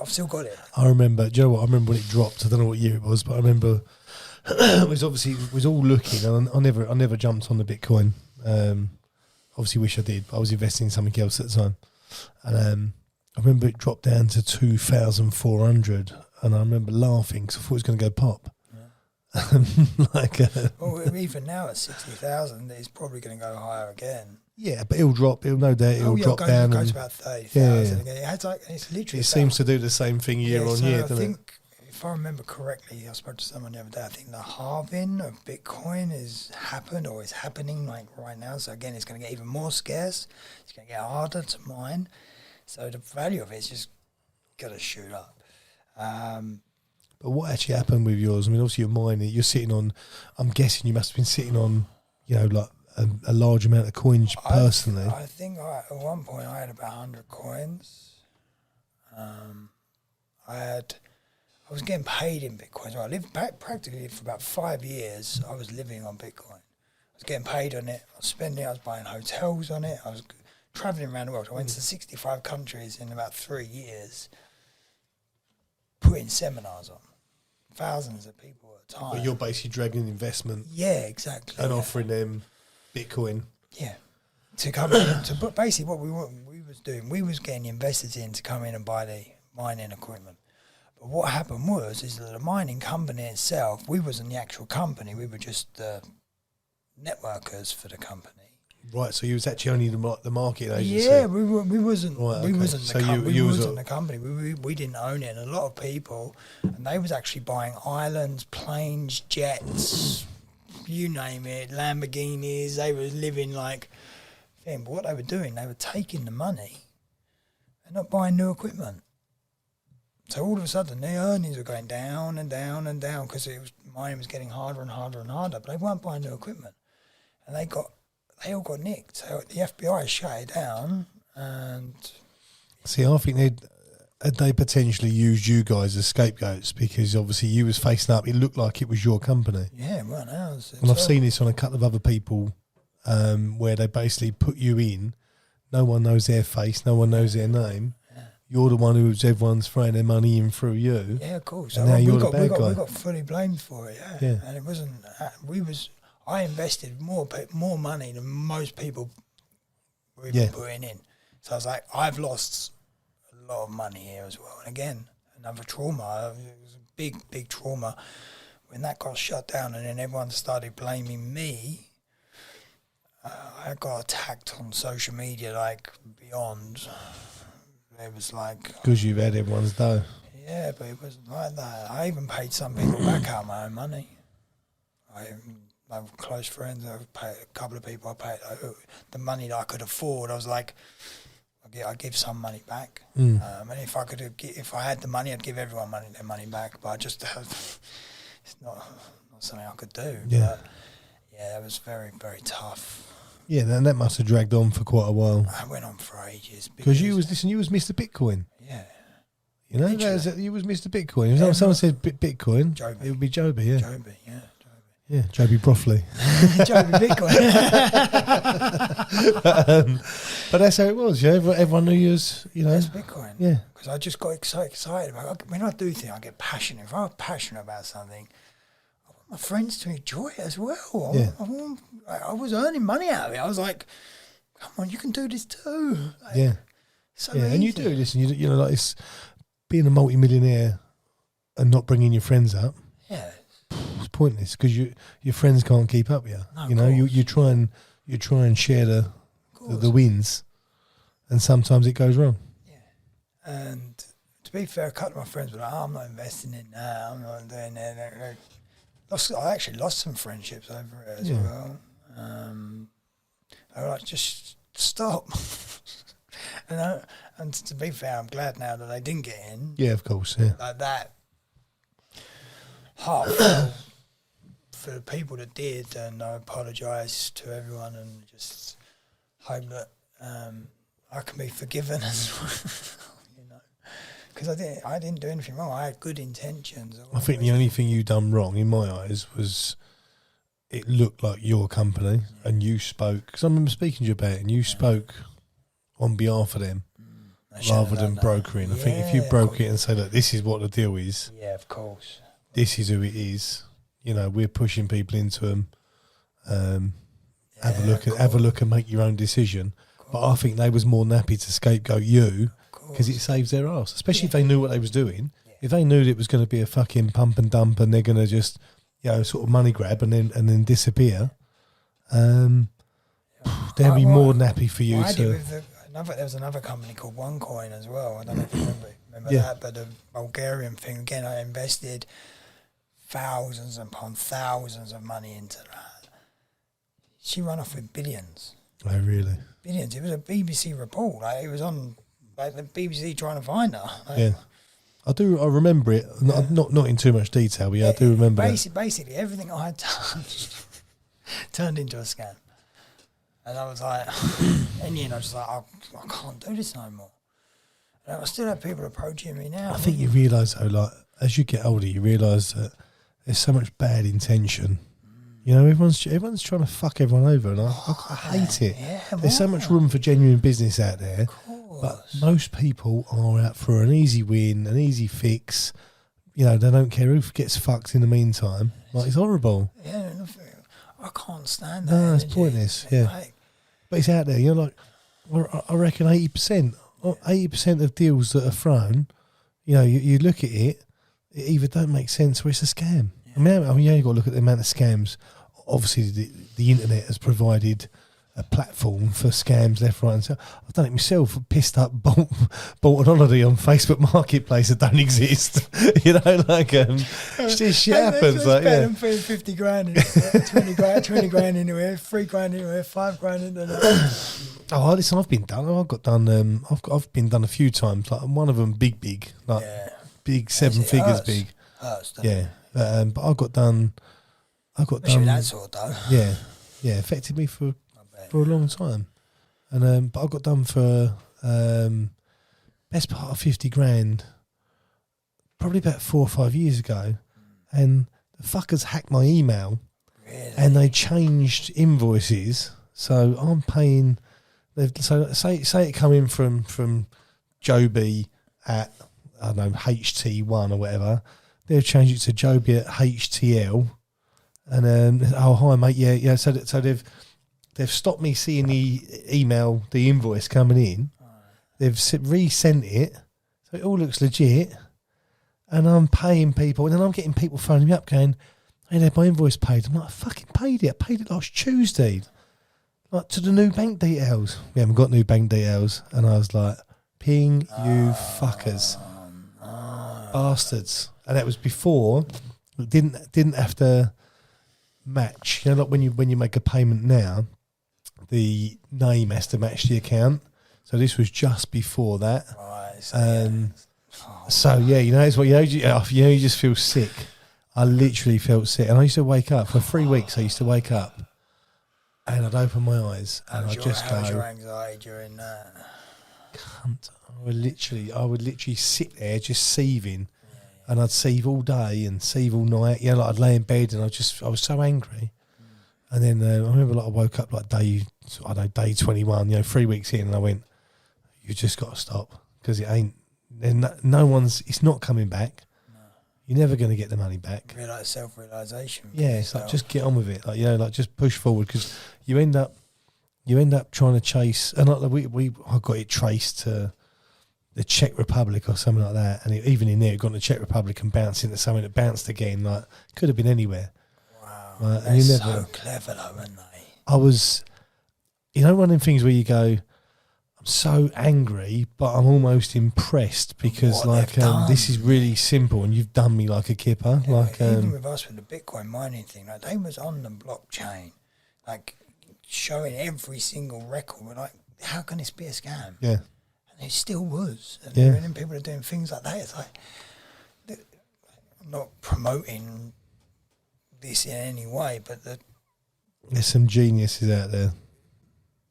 I've still got it. I remember. Do you know what? I remember when it dropped. I don't know what year it was, but I remember it was all looking. And I never jumped on the Bitcoin. Obviously, wish I did. But I was investing in something else at the time, and I remember it dropped down to 2,400, and I remember laughing because I thought it was going to go pop. Well, even now at 60,000, it's probably going to go higher again. Yeah, but it'll drop. It'll no doubt. It'll drop down. It goes about 30,000 again. It's literally. It seems to do the same thing year on year, doesn't it? I think, if I remember correctly, I spoke to someone the other day. I think the halving of Bitcoin has happened or is happening like right now. So again, it's going to get even more scarce. It's going to get harder to mine. So the value of it's just going to shoot up. But what actually happened with yours? I mean, obviously you're mining. You're sitting on. I'm guessing you must have been sitting on, like a large amount of coins personally. I think at one point I had about 100 coins. I was getting paid in Bitcoin. So I lived practically for about 5 years. I was living on Bitcoin. I was getting paid on it. I was spending it. I was buying hotels on it. I was traveling around the world. I went to 65 countries in about 3 years, putting seminars on. Thousands of people at a time. But you're basically dragging investment. Yeah, exactly. And offering them Bitcoin. Yeah. To come in, but basically what we was doing, we was getting investors in to come in and buy the mining equipment. But what happened is that the mining company itself, we wasn't the actual company, we were just the networkers for the company. Right, so you was actually only the market agency. Yeah, we wasn't. Right, we okay. wasn't So the company. you We was wasn't the company. We didn't own it. And a lot of people, and they was actually buying islands, planes, jets, you name it, Lamborghinis. They were living like. But what they were doing, they were taking the money and not buying new equipment. So all of a sudden, their earnings were going down and down and down because mining was getting harder and harder and harder. But they weren't buying new equipment, and they all got nicked. So the FBI shut it down, and see, I think they potentially used you guys as scapegoats because obviously you was facing up. It looked like it was your company. Yeah, it weren't ours. And I've seen this on a couple of other people where they basically put you in. No one knows their face. No one knows their name. Yeah. You're the one everyone's throwing their money in through you. Yeah, of course. And now you're the bad guy. We got fully blamed for it. Yeah. And it wasn't. I invested more money than most people were putting in. So I was like, I've lost a a lot of money here as well. And again, another trauma. It was a big trauma when that got shut down, and then everyone started blaming me. I got attacked on social media like beyond. It was like because you've had everyone's dough. Yeah, but it wasn't like that. I even paid some people back out of my own money. I have close friends. I've paid a couple of people. I paid the money that I could afford. I was like, I give some money back. And if I had the money, I'd give everyone their money back. But I just it's not something I could do. Yeah, but yeah, that was very, very tough. Yeah, and that must have dragged on for quite a while. I went on for ages because you was Mr. Bitcoin. Yeah. You know, you was Mr. Bitcoin. If someone said Bitcoin, Joby. It would be Joby, yeah. Joby, yeah. Yeah, Joby Brofley. Joby Bitcoin. But that's how it was, yeah. Everyone knew you was, you know. That's Bitcoin. Yeah. Because I just got so excited about it. When I do things, I get passionate. If I'm passionate about something, I want my friends to enjoy it as well. Yeah. I was earning money out of it. I was like, come on, you can do this too. Like, yeah. So yeah, easy. and you do. Listen, you know, like it's being a multi-millionaire and not bringing your friends up. Yeah. It's pointless because your friends can't keep up with you. No, you know, you try and share the wins, and sometimes it goes wrong. Yeah, and to be fair, a couple of my friends were like, "Oh, I'm not investing in that. I'm not doing that." I actually lost some friendships over it as well. I was like, just stop. And to be fair, I'm glad now that I didn't get in. Yeah, of course. Yeah, like that. Heart for the people that did, and I apologise to everyone, and just hope that I can be forgiven as well. You know, because I didn't do anything wrong. I had good intentions. I think the only thing you done wrong in my eyes was it looked like your company, and you spoke. Because I remember speaking to you about it, and you spoke on behalf of them. Rather than brokering. I think if you broke it and say, look, this is what the deal is. Yeah, of course. This is who it is. You know, we're pushing people into them. Have a look and make your own decision. But I think they was more than happy to scapegoat you because it saves their ass, especially if they knew what they was doing. Yeah. If they knew that it was going to be a fucking pump and dump and they're going to just, you know, sort of money grab and then disappear, they'd be more than happy for you to. There was another company called OneCoin as well. I don't know if you remember that, but the Bulgarian thing, again, I invested thousands upon thousands of money into that. She ran off with billions. Oh, really? Billions. It was a BBC report. Like, it was on like the BBC trying to find her. Like, yeah. I remember it. Not in too much detail, but I do remember basically everything I had done turned into a scam. And I was like, in the end, I was just like, I can't do this no more. And I still have people approaching me now. I think you realise, though, like, as you get older, you realise that there's so much bad intention. You know, everyone's trying to fuck everyone over, and I hate it. Yeah, there's so much room for genuine business out there, but most people are out for an easy win, an easy fix. You know, they don't care who gets fucked in the meantime. Like, it's horrible. Yeah, I can't stand that. No, it's pointless. Yeah. Like, but it's out there. You're like, well, I reckon 80% of deals that are thrown, you know, you look at it either don't make sense or it's a scam. Yeah. I mean, you only got to look at the amount of scams. Obviously, the internet has provided a platform for scams left, right, and so I've done it myself. Pissed up, bought an holiday on Facebook Marketplace that don't exist. You know, like shit happens. Like, yeah, I'm putting 50 grand in it, 20 grand into it, 3 grand into it, 5 grand into it. Oh, listen, I've been done. I've been done a few times. Like one of them, big, like big 7 figures, big. Yeah, but I got done. That sort though. Yeah, affected me for a long time, and but I got done for best part of 50 grand, probably about 4 or 5 years ago, and the fuckers hacked my email, and they changed invoices, so I'm paying. So say it come in from Joby at I don't know HT1 or whatever, they've changed it to Joby at HTL, and oh hi mate, yeah. So they've stopped me seeing the email, the invoice coming in. They've resent it, So it all looks legit. And I'm paying people, and then I'm getting people phoning me up going, "Hey, they had my invoice paid." I'm like, "I fucking paid it. I paid it last Tuesday. Like, to the new bank details." We haven't got new bank details. And I was like, "Ping, you fuckers. Bastards." And that was before, it didn't have to match. You know, like when you make a payment now, the name has to match the account. So this was just before that. Right. So yeah, you know, it's what you just feel sick. I literally felt sick, and I used to wake up for 3 weeks. I used to wake up, and I'd open my eyes, and I'd just How was your go, anxiety during that? "Cunt." I would literally sit there just seething, and I'd seethe all day and seethe all night. Yeah, like I'd lay in bed, and I was so angry. And then I remember, like, I woke up like day 21, 3 weeks in, and I went, "You just got to stop, because it ain't. It's not coming back. No. You're never going to get the money back." Like self-realisation. Yeah, it's like, just get on with it. Like, like, just push forward, because you end up trying to chase. And like, I got it traced to the Czech Republic or something like that, and even in there, it got to the Czech Republic and bounced into something that bounced again. Like, could have been anywhere. Wow, and they're so clever, though, aren't they? I was, one of them things where you go, I'm so angry, but I'm almost impressed, because this is really simple, and you've done me like a kipper. Yeah, like even with us with the Bitcoin mining thing, like, they was on the blockchain, like, showing every single record. We're like, how can this be a scam? Yeah. And it still was. And then people are doing things like that. It's like, I'm not promoting this in any way, but there's some geniuses out there.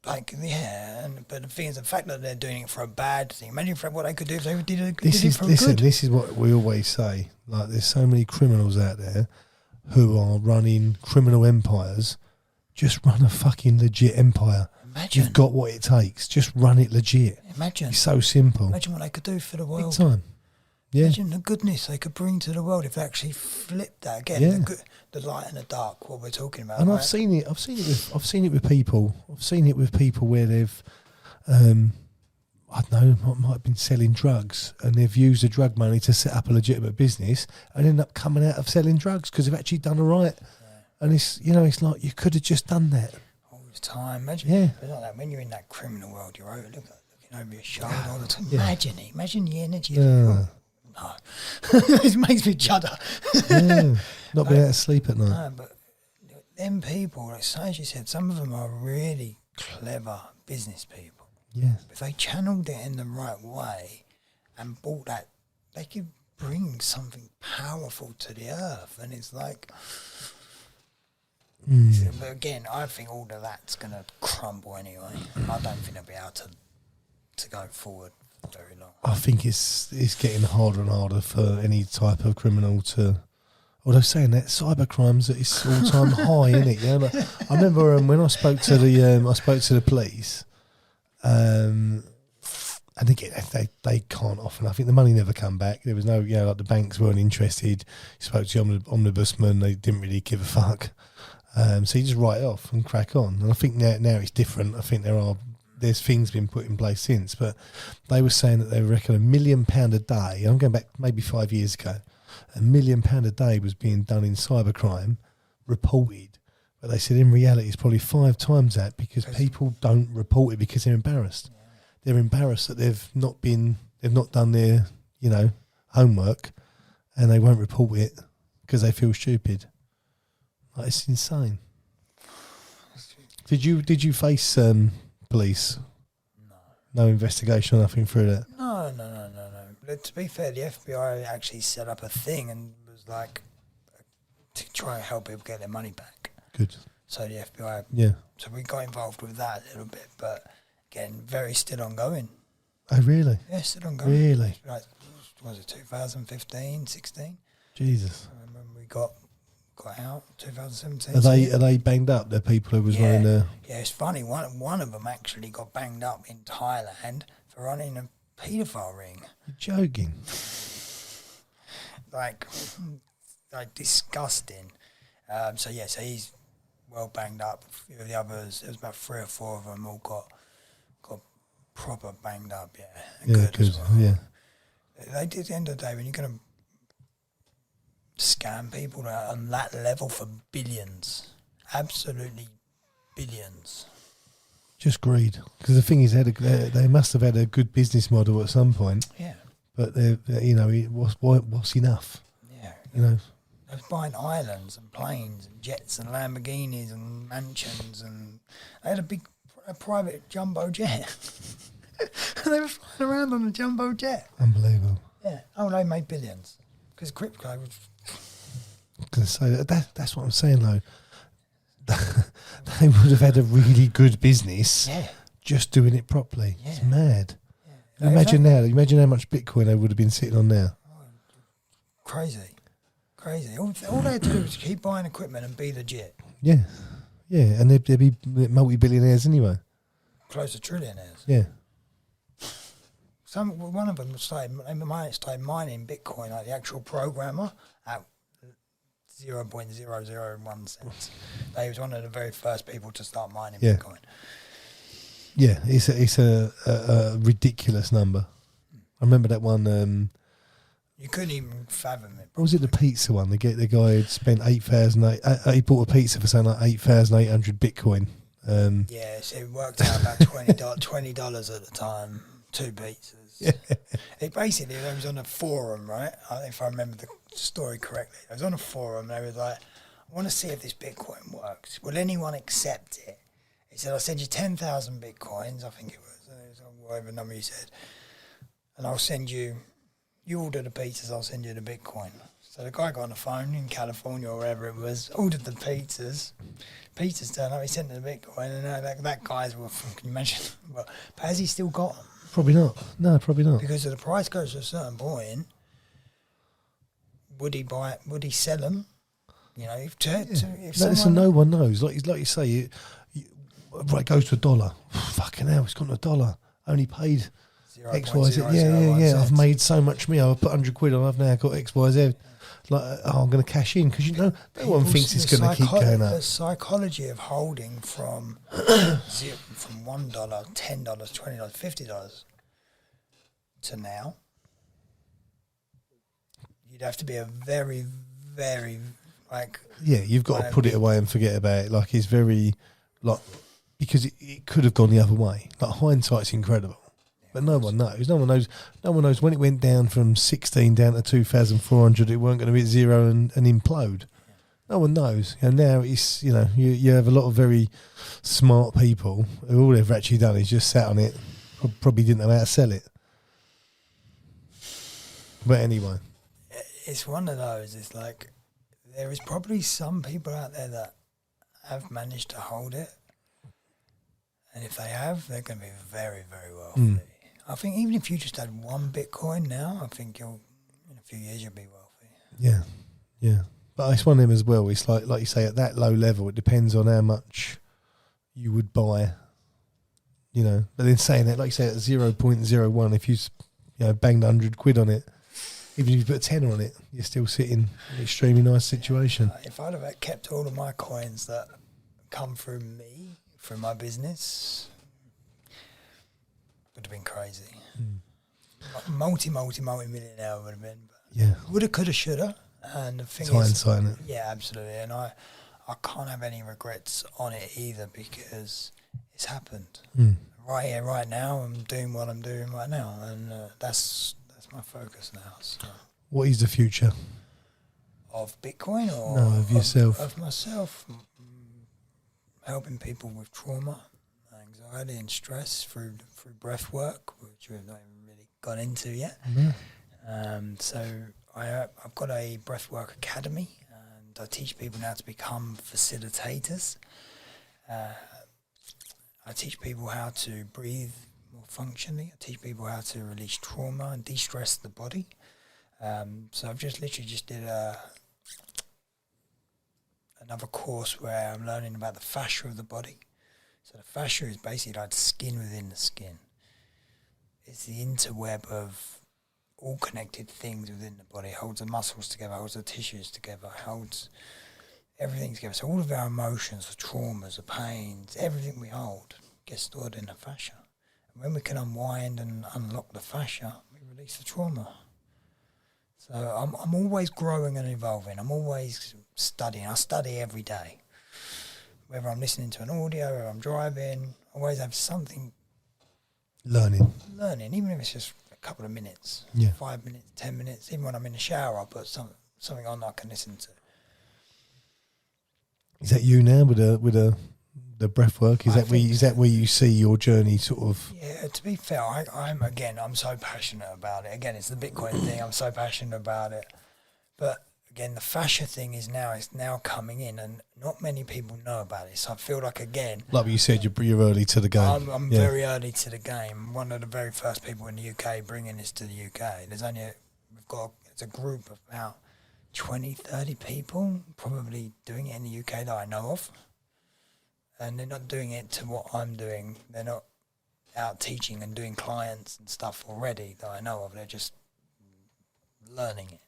But the thing is, the fact that they're doing it for a bad thing. Imagine what they could do if they did it for good. This is what we always say. Like, there's so many criminals out there who are running criminal empires. Just run a fucking legit empire. Imagine. You've got what it takes. Just run it legit. Imagine. It's so simple. Imagine what they could do for the world. Big time. Yeah. Imagine the goodness they could bring to the world if they actually flipped that again. Yeah. The light and the dark. What we're talking about. And right? I've seen it with people. I've seen it with people where they've, I don't know, might have been selling drugs, and they've used the drug money to set up a legitimate business, and end up coming out of selling drugs because they've actually done all right. Yeah. And it's like, you could have just done that all the time. Imagine. Yeah. It's like that when you're in that criminal world, you're looking over your shoulder all the time. Yeah. Imagine the energy. No, it makes me shudder. Not being able to sleep at night. No, but them people, like as you said, some of them are really clever business people. Yeah. If they channeled it in the right way and bought that, they could bring something powerful to the earth. And it's like, but again, I think all of that's going to crumble anyway. I don't think they'll be able to go forward very long. I think it's getting harder and harder for any type of criminal to. Although saying that, cyber crimes at its all-time high, isn't it? Yeah. Like, I remember when I spoke to the police, and again they can't offer. I think the money never come back. There was no, like, the banks weren't interested. You spoke to the ombudsman, they didn't really give a fuck. So you just write it off and crack on. And I think now it's different. I think there's things been put in place since, but they were saying that they reckon £1 million a day. I'm going back maybe 5 years ago. £1 million a day was being done in cybercrime, reported. But they said in reality it's probably 5 times that, because people don't report it because they're embarrassed. Yeah. They're embarrassed that they've not done their, homework, and they won't report it because they feel stupid. Like, it's insane. Did you face police? No investigation or nothing through that? No. To be fair, the FBI actually set up a thing and was like to try and help people get their money back. Good. So the FBI, so we got involved with that a little bit, but again, still ongoing. Oh, really? Yeah, still ongoing. Really? Like, was it 2015, 16? Jesus. I remember we got out 2017. Are they banged up? The people who was running the... Yeah, it's funny. One of them actually got banged up in Thailand for running a paedophile ring. You're joking. Like disgusting. So he's well banged up. A few of the others, there was about 3 or 4 of them all got proper banged up. Yeah, good. Well. Yeah. They did at the end of the day when you're going to scam people on that level for billions, absolutely billions. Just greed. Because the thing is, they must have had a good business model at some point. Yeah. But what's enough? Yeah. You know. They was buying islands and planes and jets and Lamborghinis and mansions, and they had a private jumbo jet. They were flying around on a jumbo jet. Unbelievable. Yeah. Oh, they made billions because crypto was. Because that's what I'm saying though. They would have had a really good business just doing it properly. Yeah. It's mad. Yeah. Imagine how much Bitcoin they would have been sitting on now. Crazy. All they had to do was keep buying equipment and be legit. Yeah. Yeah, and they'd be multi-billionaires anyway. Close to trillionaires. Yeah. One of them might start mining Bitcoin, like the actual programmer, at 0.001 cents. They was one of the very first people to start mining Bitcoin. Yeah, it's a ridiculous number. I remember that one. You couldn't even fathom it. What was it, the pizza one? The guy had spent 8,000. He bought a pizza for something like 8,800 Bitcoin. Yeah, so it worked out about $20 at the time. 2 pizzas. Yeah. It basically, they was on a forum, right? If I remember the story correctly, I was on a forum. And they was like, "I want to see if this Bitcoin works. Will anyone accept it?" He said, "I'll send you 10,000 Bitcoins." I think it was whatever number you said, and I'll send you. You order the pizzas, I'll send you the Bitcoin. So the guy got on the phone in California or wherever it was, ordered the pizzas. Pizzas turned up, he sent the Bitcoin, and that guy's, well, can you imagine? Well, but has he still got them? Probably not. No, probably not. Because if the price goes to a certain point, would he buy it? Would he sell them? You know, listen, no one knows. Like you say, right, it goes to $1. Fucking hell, it's gone to $1. Only paid X, Y, Z. Yeah. I've made so much money. I've put 100 quid on. I've now got X, Y, Z. Like, I'm going to cash in because no one thinks it's going to keep going up. The psychology of holding from $1, $10, $20, $50 to now, you'd have to be a very, very you've got to put it away and forget about it. Like, it's very because it could have gone the other way. Like, hindsight's incredible. But no one knows. No one knows when it went down from 16 down to 2,400. It weren't going to be at zero and implode. No one knows. And now it's you have a lot of very smart people who all they've actually done is just sat on it. Probably didn't know how to sell it. But anyway, it's one of those. It's like there is probably some people out there that have managed to hold it, and if they have, they're going to be very, very wealthy. I think even if you just had one Bitcoin now, I think in a few years you'll be wealthy. Yeah. But it's one of them as well. It's like you say, at that low level, it depends on how much you would buy. But then saying that, like you say, at 0.01, if you banged 100 quid on it, even if you put a tenner on it, you're still sitting in an extremely nice situation. If I'd have kept all of my coins that come through me, through my business, would have been crazy. Multi-millionaire would have been. But woulda, coulda, shoulda. And the thing is, yeah, absolutely. And I can't have any regrets on it either because it's happened. Right here, right now. I'm doing what I'm doing right now, and that's my focus now. So. What is the future of Bitcoin or of yourself? Of myself, helping people with trauma, anxiety, and stress through breath work, which we've not even really got into yet. So I've got a breathwork academy, and I teach people now to become facilitators. I teach people how to breathe more functionally. I teach people how to release trauma and de-stress the body. So I've just did another course where I'm learning about the fascia of the body. So the fascia is basically like the skin within the skin. It's the interweb of all connected things within the body. It holds the muscles together, holds the tissues together, holds everything together. So all of our emotions, the traumas, the pains, everything we hold gets stored in the fascia. And when we can unwind and unlock the fascia, we release the trauma. So I'm always growing and evolving. I'm always studying. I study every day. Whether I'm listening to an audio, whether I'm driving, I always have something learning, even if it's just a couple of minutes, Yeah. 5 minutes, 10 minutes. Even when I'm in the shower, I put something on that I can listen to. Is that you now with the breath work? Is I that where think is that where you see your journey sort of? Yeah, to be fair, I'm so passionate about it. Again, it's the Bitcoin thing. I'm so passionate about it. But again, the fascia thing is now coming in, and not many people know about it. So I feel like, again, Like you said, you're early to the game. I'm Yeah. very early to the game. One of the very first people in the UK bringing this to the UK. It's a group of about 20, 30 people probably doing it in the UK that I know of. And they're not doing it to what I'm doing. They're not out teaching and doing clients and stuff already that I know of. They're just learning it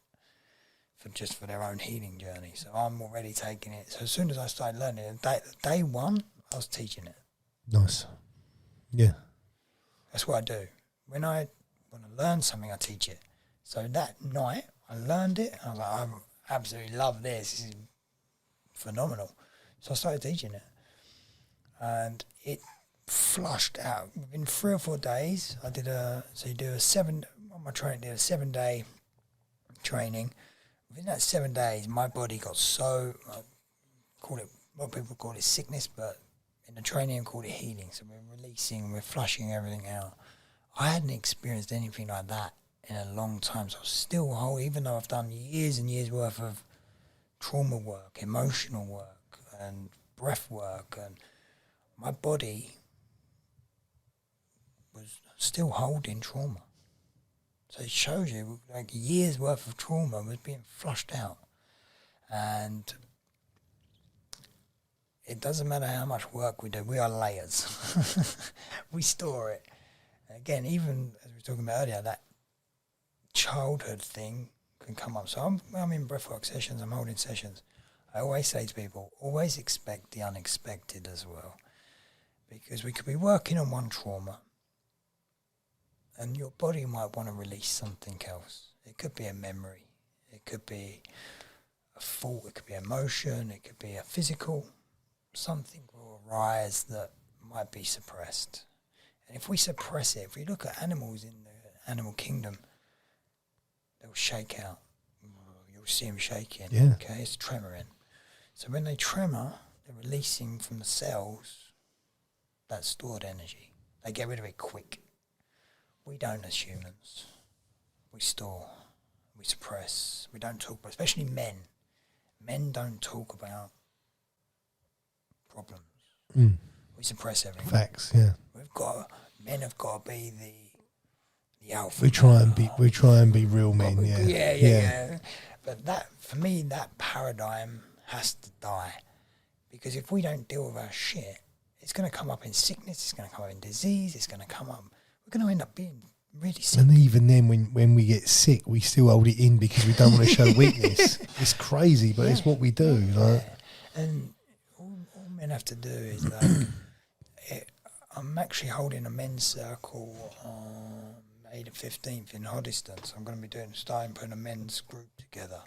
for their own healing journey. So I'm already taking it. So as soon as I started learning it, day one, I was teaching it. Nice. Yeah. That's what I do. When I want to learn something, I teach it. So that night, I learned it. And I was like, I absolutely love this. This is phenomenal. So I started teaching it. And it flushed out. Within 3 or 4 days, I did on my training, did a 7-day training. Within that 7 days, my body got so, a lot of people call it sickness, but in the training, I call it healing. So we're releasing, we're flushing everything out. I hadn't experienced anything like that in a long time. So I was still whole, even though I've done years and years worth of trauma work, emotional work, and breath work, and my body was still holding trauma. So it shows you, like, years worth of trauma was being flushed out. And it doesn't matter how much work we do, we are layers. We store it. Again, even as we were talking about earlier, that childhood thing can come up. So I'm in breathwork sessions, I'm holding sessions. I always say to people, always expect the unexpected as well. Because we could be working on one trauma and your body might want to release something else. It could be a memory. It could be a thought. It could be emotion. It could be a physical. Something will arise that might be suppressed. And if we suppress it, if we look at animals in the animal kingdom, they'll shake out. You'll see them shaking. Yeah. Okay, it's tremoring. So when they tremor, they're releasing from the cells that stored energy. They get rid of it quick. We don't as humans. We store, we suppress, we don't talk about, especially men. Men don't talk about problems. We suppress everything. Facts, yeah. Men have got to be the alpha. We try and be real men, yeah. Yeah. But that, for me, that paradigm has to die. Because if we don't deal with our shit, it's going to come up in sickness, it's going to come up in disease, it's going to come up, we're going to end up being really sick. And even then, when we get sick, we still hold it in because we don't want to show weakness. It's crazy, but it's what we do. Like. And all men have to do is, like, I'm actually holding a men's circle on May the 15th in Hoddesdon. So I'm going to be starting putting a men's group together.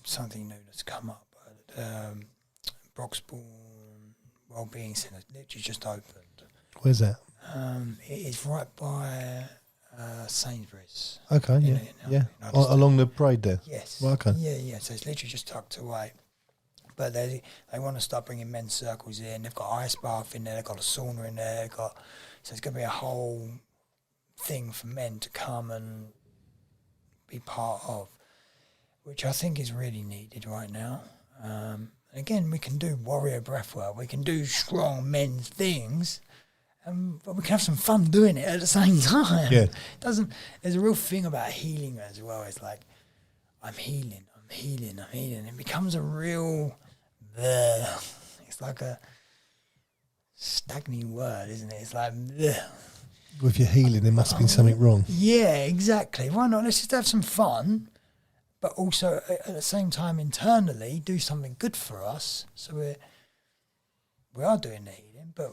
Something new that's come up. Broxbourne Wellbeing Centre literally just opened. Where's that? It is right by Sainsbury's. Okay, along the parade there. Yes. Well, okay. Yeah. So it's literally just tucked away. But they want to start bringing men's circles in. They've got ice bath in there. They've got a sauna in there. So it's going to be a whole thing for men to come and be part of, which I think is really needed right now. Again, we can do warrior breathwork. We can do strong men's things, but we can have some fun doing it at the same time. Yeah. There's a real thing about healing as well. It's like, I'm healing. It becomes a real, it's like a stagnant word, isn't it? It's like, With your healing, there must have been something wrong. yeah, exactly. Why not? Let's just have some fun, but also at the same time internally do something good for us. So we are doing the healing, but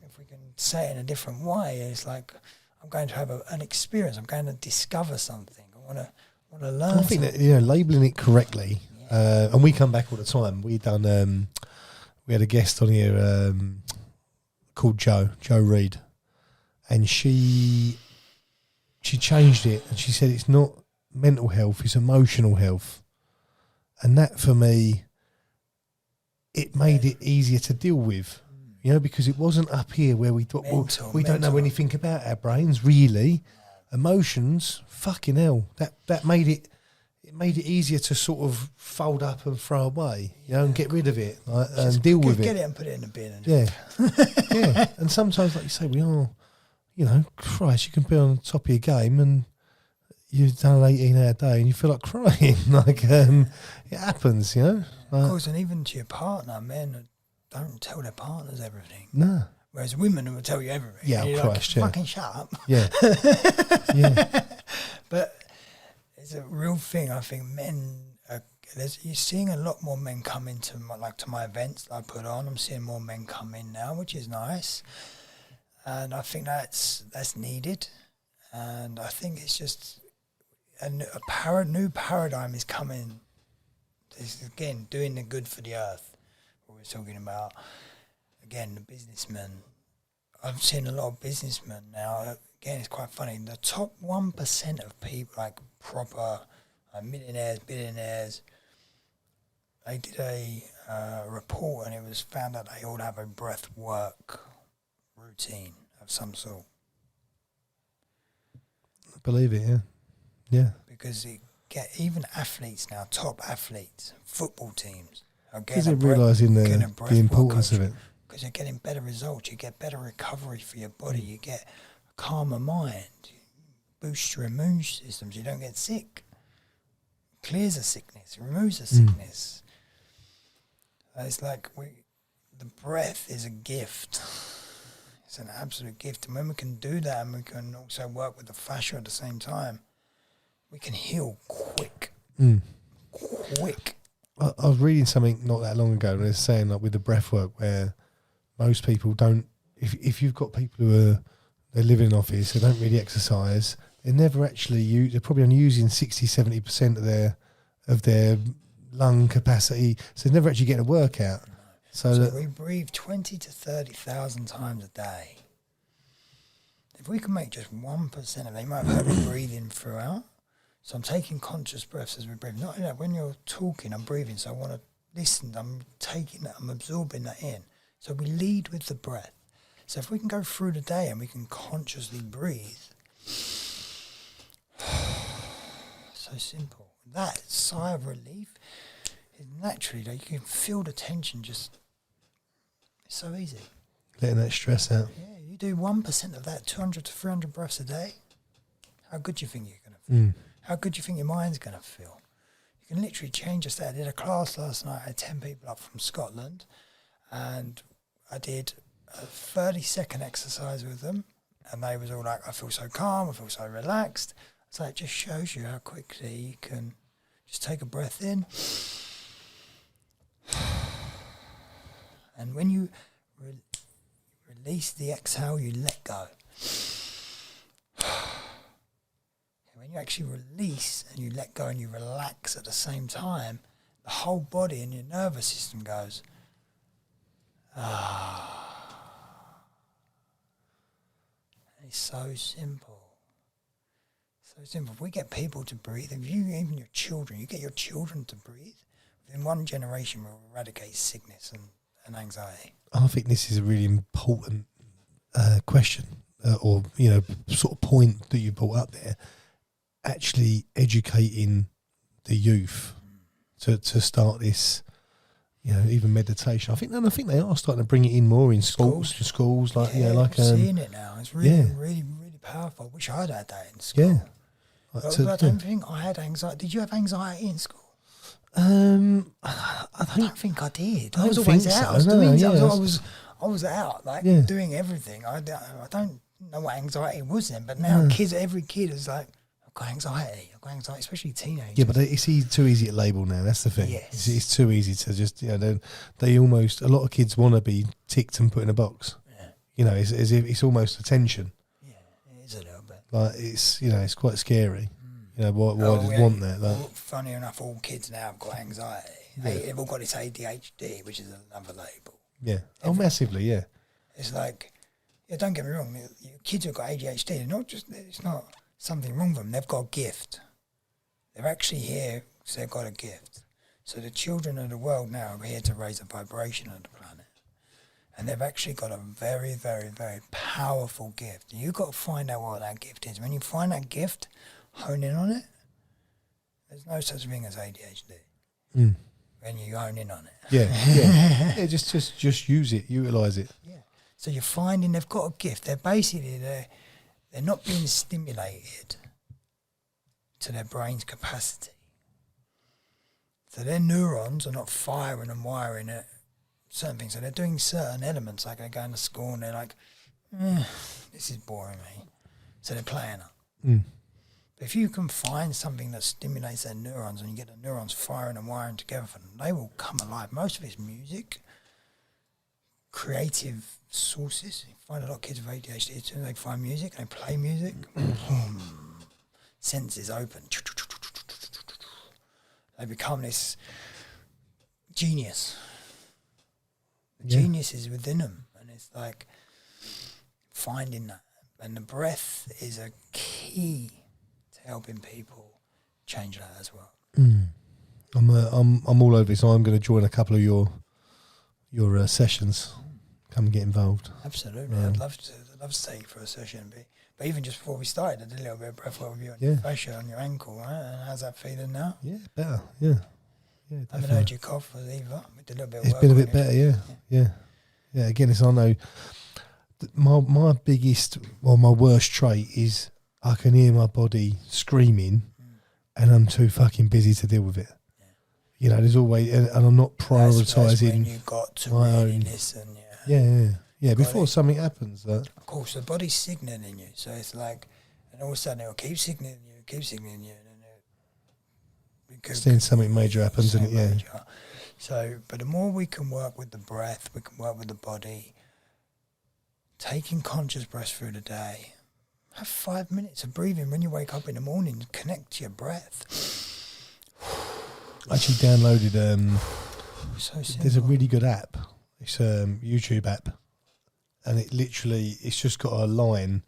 if we can say it in a different way, it's like, I'm going to have an experience. I'm going to discover something. want to learn. I think that, labelling it correctly, and we come back all the time. We had a guest on here called Jo Reed, and she changed it, and she said it's not mental health, it's emotional health, and that for me, it made it easier to deal with. Because it wasn't up here where we thought, we don't know anything about our brains, really. Emotions, fucking hell. That made it easier to sort of fold up and throw away, and get rid of it, and deal with it. Get it and put it in the bin. Yeah. And sometimes, like you say, we are, Christ, you can be on top of your game and you've done an 18-hour day and you feel like crying. It happens, Of course, and even to your partner, men don't tell their partners everything. No. Whereas women will tell you everything. Yeah, and Christ, fucking shut up. Yeah. Yeah. But it's a real thing. I think men, you're seeing a lot more men come into my events that I put on. I'm seeing more men come in now, which is nice. And I think that's needed. And I think it's just a new paradigm is coming. This is, again, doing the good for the earth. What we're talking about. Again, the businessmen. I've seen a lot of businessmen now. Again, it's quite funny. The top 1% of people, like proper millionaires, billionaires, they did a report, and it was found that they all have a breath work routine of some sort. I believe it, yeah. Because even athletes now, top athletes, football teams, because they're realising the importance of it. Because you're getting better results, you get better recovery for your body, you get a calmer mind, boosts your immune systems, you don't get sick, clears the sickness, removes the sickness. It's like the breath is a gift. It's an absolute gift, and when we can do that, and we can also work with the fascia at the same time, we can heal quick. Quick. I was reading something not that long ago, and they were saying, like, with the breath work, where most people don't, if you've got people who they live in an office, they don't really exercise, they never actually they're probably only using 60-70% of their lung capacity, so they're never actually getting a workout. So we breathe 20 to 30,000 times a day. If we can make just 1% of it, you might have heard me breathing throughout. So I'm taking conscious breaths as we breathe. Not only that, when you're talking, I'm breathing, so I want to listen. I'm taking that, I'm absorbing that in. So we lead with the breath. So if we can go through the day and we can consciously breathe, so simple. That sigh of relief is naturally, like, you can feel the tension just, it's so easy. Letting that stress out. Yeah, you do 1% of that, 200 to 300 breaths a day. How good do you think you're going to feel? How good do you think your mind's going to feel? You can literally change your state. I did a class last night. I had 10 people up from Scotland, and I did a 30-second exercise with them, and they was all like, I feel so calm, I feel so relaxed. So it just shows you how quickly you can just take a breath in. And when you release the exhale, you let go. When you actually release and you let go and you relax at the same time, the whole body and your nervous system goes, It's so simple. So simple. If we get people to breathe, even your children, you get your children to breathe, within one generation we'll eradicate sickness and anxiety. I think this is a really important question, or sort of point that you brought up there. Actually educating the youth to start this, even meditation. I think they are starting to bring it in more in schools, like seeing it now. It's really, really, really powerful. I wish I'd had that in school. Yeah, but I don't think I had anxiety. Did you have anxiety in school? I don't think I did. I was don't always think out. so. I was No, doing. yeah, I was out, doing everything. I don't know what anxiety was then, but now every kid is like, I've got anxiety, especially teenagers. Yeah, but it's too easy to label now. That's the thing. Yes. It's too easy to just, they almost, a lot of kids want to be ticked and put in a box. Yeah. It's as if it's almost attention. Yeah, it is a little bit. Like, it's quite scary. You know, why Oh, does yeah, want that? Like, well, funny enough, all kids now have got anxiety. Yeah. They've all got this ADHD, which is another label. yeah. Oh, massively, yeah. It's like, yeah, don't get me wrong, kids who've got ADHD, they're not just, it's not something wrong with them, they've got a gift. They're actually here because they've got a gift. So the children of the world now are here to raise the vibration of the planet. And they've actually got a very, very, very powerful gift. You've got to find out what that gift is. When you find that gift, hone in on it. There's no such thing as ADHD. Mm. When you hone in on it. Yeah, yeah. Yeah, just use it, utilise it. Yeah. So you're finding they've got a gift. They're basically, they're not being stimulated to their brain's capacity. So their neurons are not firing and wiring at certain things. So they're doing certain elements, like they're going to school and they're like, this is boring me. So they're playing it. Mm. But if you can find something that stimulates their neurons and you get the neurons firing and wiring together for them, they will come alive. Most of it's music, creative sources. You find a lot of kids with ADHD, as soon as they find music, they play music, senses open. They become this genius. The genius is within them, and it's like finding that. And the breath is a key to helping people change that as well. Mm. I'm all over this. I'm going to join a couple of your sessions. Come and get involved. Absolutely, I'd love to take you for a session. But even just before we started, I did a little bit of breath work with you on your fascia, on your ankle, right? And how's that feeling now? Yeah, better. Yeah, yeah. I haven't heard you cough either. We did a little bit of It's work been a on bit it. better. Yeah. Again, it's I know my biggest or my worst trait is I can hear my body screaming, and I'm too fucking busy to deal with it. Yeah. You know, there's always, and I'm not That's when prioritising you got to my really own. listen. Yeah. Before it. something happens, Of course, the body's signalling you, so it's like, and all of a sudden it'll keep signaling you, and then then something major happens, and major. So, but the more we can work with the breath, we can work with the body, taking conscious breaths through the day. Have 5 minutes of breathing when you wake up in the morning. Connect to your breath. I actually downloaded. So simple. There's a really good app. It's a YouTube app, and it's just got a line,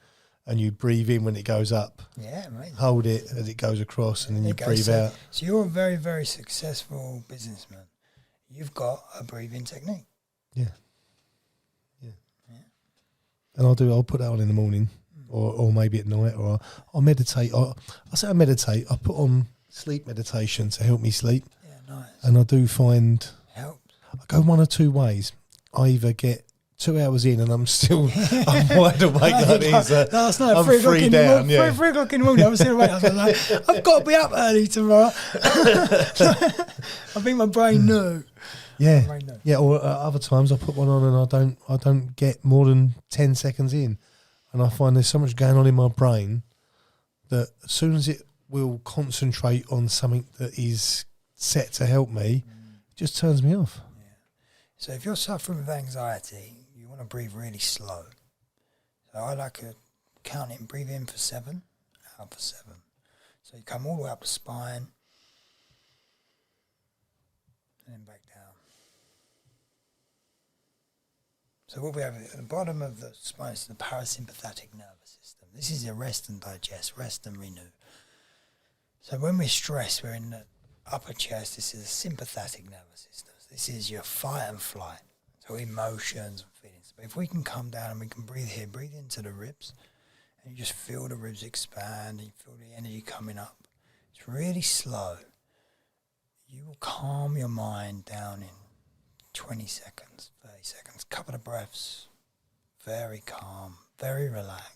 and you breathe in when it goes up. Yeah, amazing. Hold it as it goes across, and then you breathe so, out. So you're a very, very successful businessman. You've got a breathing technique. Yeah. And I'll put that on in the morning, or maybe at night, or I'll meditate. I say I meditate. I put on sleep meditation to help me sleep. Yeah, nice. And I do find Helps. I go one or two ways. I either get 2 hours in and I'm wide awake like this. Last night, I'm 3 o'clock free in the down, morning. yeah. 3 o'clock in the morning, I was still awake. I was like, I've got to be up early tomorrow. I think my brain knew. Yeah, Right now. yeah. Or other times I put one on and I don't get more than 10 seconds in, and I find there's so much going on in my brain that as soon as it will concentrate on something that is set to help me, it just turns me off. Yeah. So if you're suffering with anxiety, you want to breathe really slow. So I like to count it and breathe in for 7, out for 7. So you come all the way up the spine, and then back down. So what we have at the bottom of the spine is the parasympathetic nervous system. This is your rest and digest, rest and renew. So when we're stressed, we're in the upper chest. This is a sympathetic nervous system. This is your fight and flight. So emotions and feelings. But if we can come down and we can breathe here, breathe into the ribs, and you just feel the ribs expand and you feel the energy coming up. It's really slow. You will calm your mind down in 20 seconds, 30 seconds, couple of breaths, very calm, very relaxed.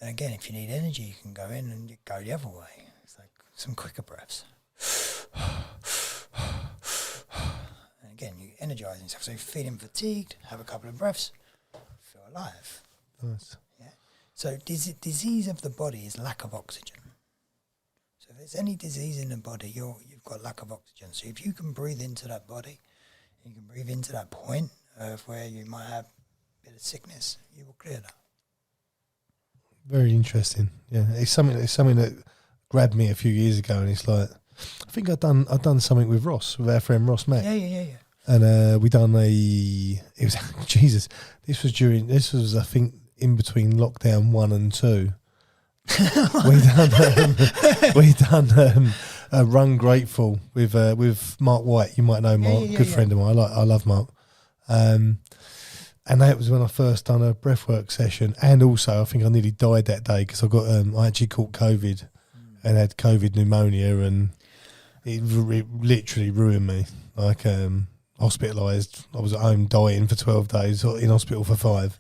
And again, if you need energy, you can go in and you go the other way. It's like some quicker breaths. And again, you energize yourself. So if you're feeling fatigued, have a couple of breaths, feel alive. Nice. Yeah. So disease of the body is lack of oxygen. So if there's any disease in the body, you've got lack of oxygen. So if you can breathe into that body, you can breathe into that point of where you might have a bit of sickness, you will clear that. Very interesting. Yeah, it's something that grabbed me a few years ago, and it's like I think I'd done something with our friend Ross Mack. Yeah. And we done it was Jesus. This was I think in between lockdown 1 and 2. we done Run Grateful with Mark White. You might know Mark, good friend of mine. I love Mark. And that was when I first done a breathwork session, and also I think I nearly died that day because I actually caught COVID and had COVID pneumonia, and it literally ruined me. Like hospitalised, I was at home dying for 12 days, in hospital for 5.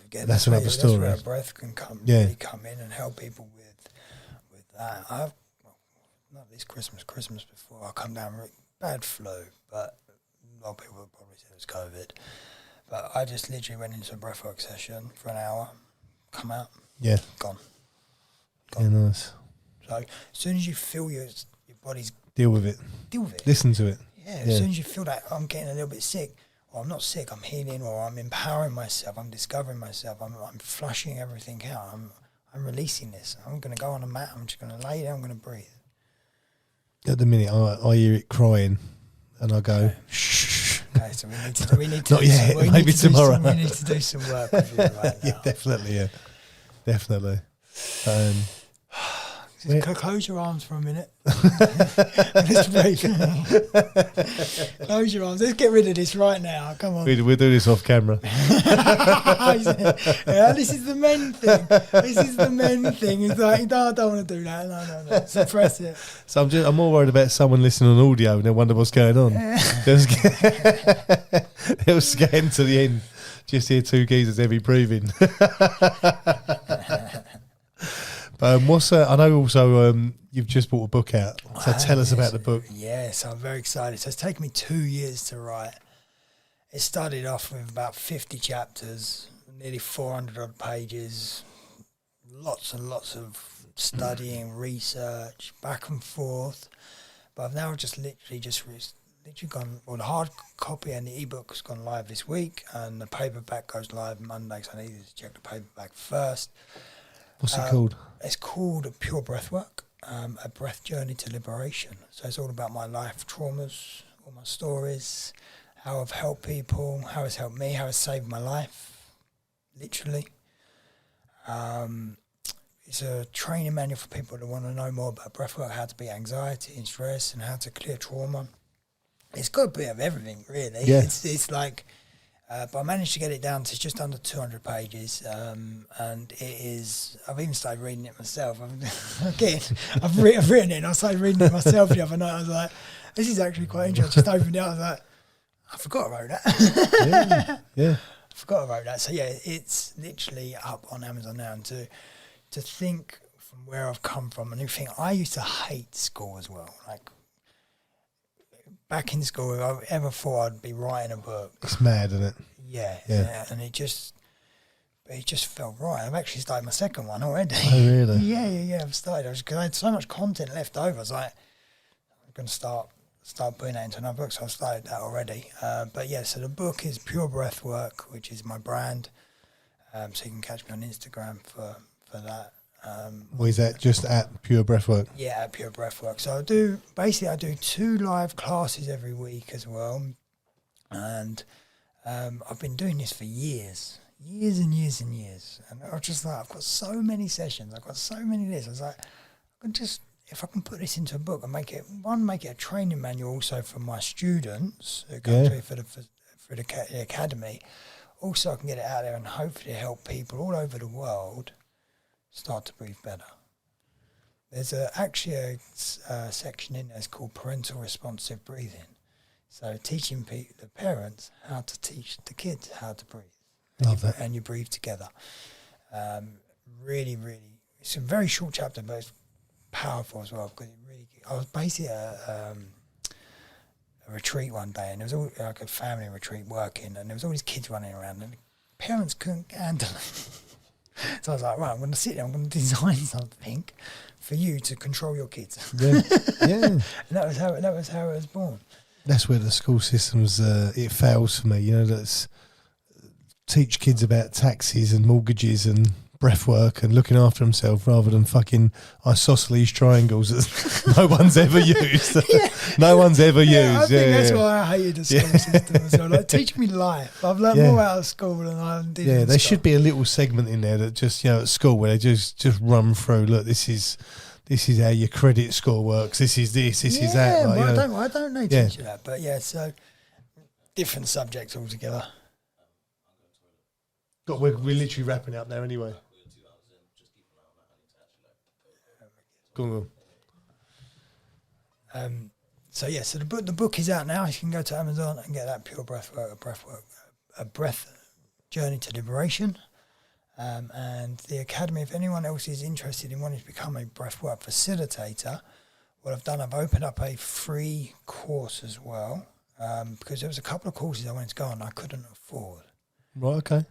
Again, that's another story. That's where breath can really come in and help people with that. Not this Christmas before I come down with bad flu, but a lot of people would probably say it was COVID. But I just literally went into a breathwork session for an hour, come out, gone. Yeah, nice. So as soon as you feel your body's deal with it, listen to it. Yeah, as soon as you feel that I'm getting a little bit sick, or I'm not sick, I'm healing, or I'm empowering myself, I'm discovering myself, I'm flushing everything out, I'm releasing this. I'm going to go on a mat, I'm just going to lay there, I'm going to breathe. At the minute, I hear it crying, and I go, shh. Okay, so we need to not yet, maybe tomorrow. We need to do some work with you right now. Yeah, definitely. Close your arms for a minute. Let's breathe. Close your arms. Let's get rid of this right now. Come on. We'll do this off camera. This is the men thing. It's like, no, I don't want to do that. No. Suppress it. So I'm more worried about someone listening on audio and they wonder what's going on. They'll scan to the end. Just hear 2 geezers heavy breathing. I know also you've just bought a book out, so tell us about the book. Yes, I'm very excited. So it's taken me 2 years to write. It started off with about 50 chapters, nearly 400 odd pages, lots and lots of studying, research, back and forth. But I've now literally gone, well, the hard copy and the ebook has gone live this week, and the paperback goes live Monday, so I needed to check the paperback first. What's it called? It's called Pure Breathwork, A Breath Journey to Liberation. So it's all about my life traumas, all my stories, how I've helped people, how it's helped me, how it's saved my life, literally. It's a training manual for people that want to know more about breathwork, how to beat anxiety and stress, and how to clear trauma. It's got a bit of everything, really. Yeah. It's like... but I managed to get it down to just under 200 pages, and it is. I've even started reading it myself. I've written it, and I started reading it myself the other night. I was like, "This is actually quite interesting." Just opened it up, I was like, "I forgot I wrote that." Yeah. I forgot I wrote that. So yeah, it's literally up on Amazon now. And to think from where I've come from, and you think I used to hate school as well, like. Back in school, if I ever thought I'd be writing a book. It's mad, isn't it? Yeah. And it just felt right. I've actually started my second one already. Oh, really? Yeah. I've started. Because I had so much content left over. I was like, I'm going to start putting that into another book. So I've started that already. But yeah, so the book is Pure Breathwork, which is my brand. So you can catch me on Instagram for that. Is that just at Pure Breathwork? Yeah, at Pure Breathwork. So I do 2 live classes every week as well, and I've been doing this for years and years. And I was just like, I've got so many sessions, I've got so many lists. I was like, if I can put this into a book and make it a training manual also for my students who go through for the academy. Also, I can get it out there and hopefully help people all over the world start to breathe better. There's actually a section in there that's called parental responsive breathing. So teaching the parents how to teach the kids how to breathe. Love that. And you breathe together. Really, it's a very short chapter, but it's powerful as well. Because I was basically at a retreat one day, and there was all like a family retreat working, and there was all these kids running around, and the parents couldn't handle it. So I was like, right, I'm going to sit there, I'm going to design something for you to control your kids. Yeah. And that was how it was born. That's where the school systems it fails for me. That's teach kids about taxes and mortgages and breath work and looking after himself rather than fucking isosceles triangles that no one's ever used. No one's ever used. I think that's why I hated the school system as well. Like, teach me life. I've learned more out of school than I did. Yeah, in there school. should be a little segment in there that just, you know, at school where they just run through. Look, this is how your credit score works. This is this is that. Like, well, I don't know teach you that, but yeah, so different subjects altogether. We're literally wrapping up now anyway. Go on. So yeah, so the book is out now. You can go to Amazon and get that Pure Breathwork, a breath journey to liberation. And the Academy, if anyone else is interested in wanting to become a breathwork facilitator, what I've done, I've opened up a free course as well, because there was a couple of courses I wanted to go on I couldn't afford. Right, okay.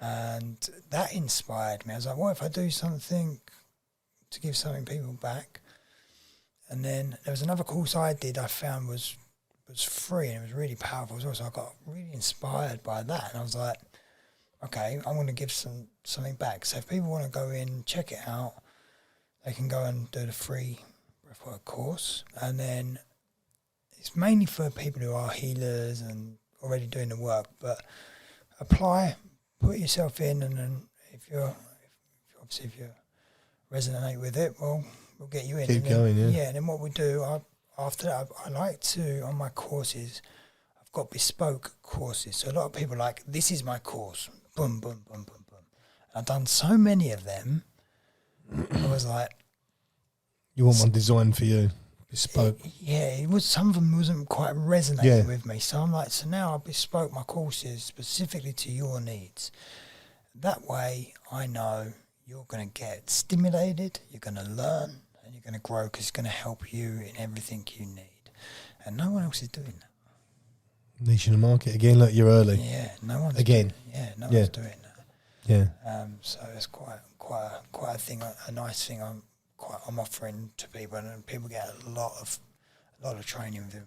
And that inspired me. I was like, what if I do something to give something people back? And then there was another course I did I found was free and it was really powerful as well. So I got really inspired by that. And I was like, okay, I'm going to give something back. So if people want to go in, check it out, they can go and do the free breathwork course. And then it's mainly for people who are healers and already doing the work. But apply, put yourself in, and then if you resonate with it, well, we'll get you in. Keep going, yeah. Yeah, and then what we do, after that, I like to, on my courses, I've got bespoke courses. So a lot of people are like, this is my course. Boom, boom, boom, boom, boom. I've done so many of them. I was like, you want one designed for you, bespoke. It was. Some of them wasn't quite resonating with me. So I'm like, so now I bespoke my courses specifically to your needs. That way, I know you're going to get stimulated, you're going to learn, and you're going to grow because it's going to help you in everything you need. And no one else is doing that. Niche in the market again. Look, you're early. Yeah, no one's again. No one's doing that. Yeah. So it's quite a thing, a nice thing. I'm offering to people, and people get a lot of training within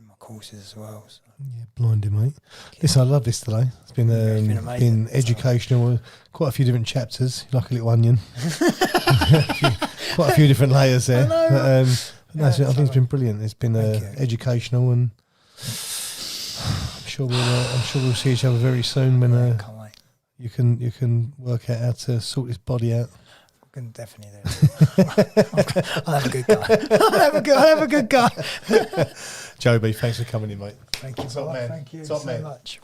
my courses as well. So. Yeah, blinding, mate. Listen, I love this today. It's been been educational. Quite a few different chapters, like a little onion. Quite a few different layers there. I think it's been brilliant. It's been educational, and I'm sure we'll see each other very soon when can't wait. you can work out how to sort this body out. I can definitely do it. I'll have a good guy. I'll have a good guy. Joby, thanks for coming in, mate. Thank you. Top man. Thank you Top so man. much.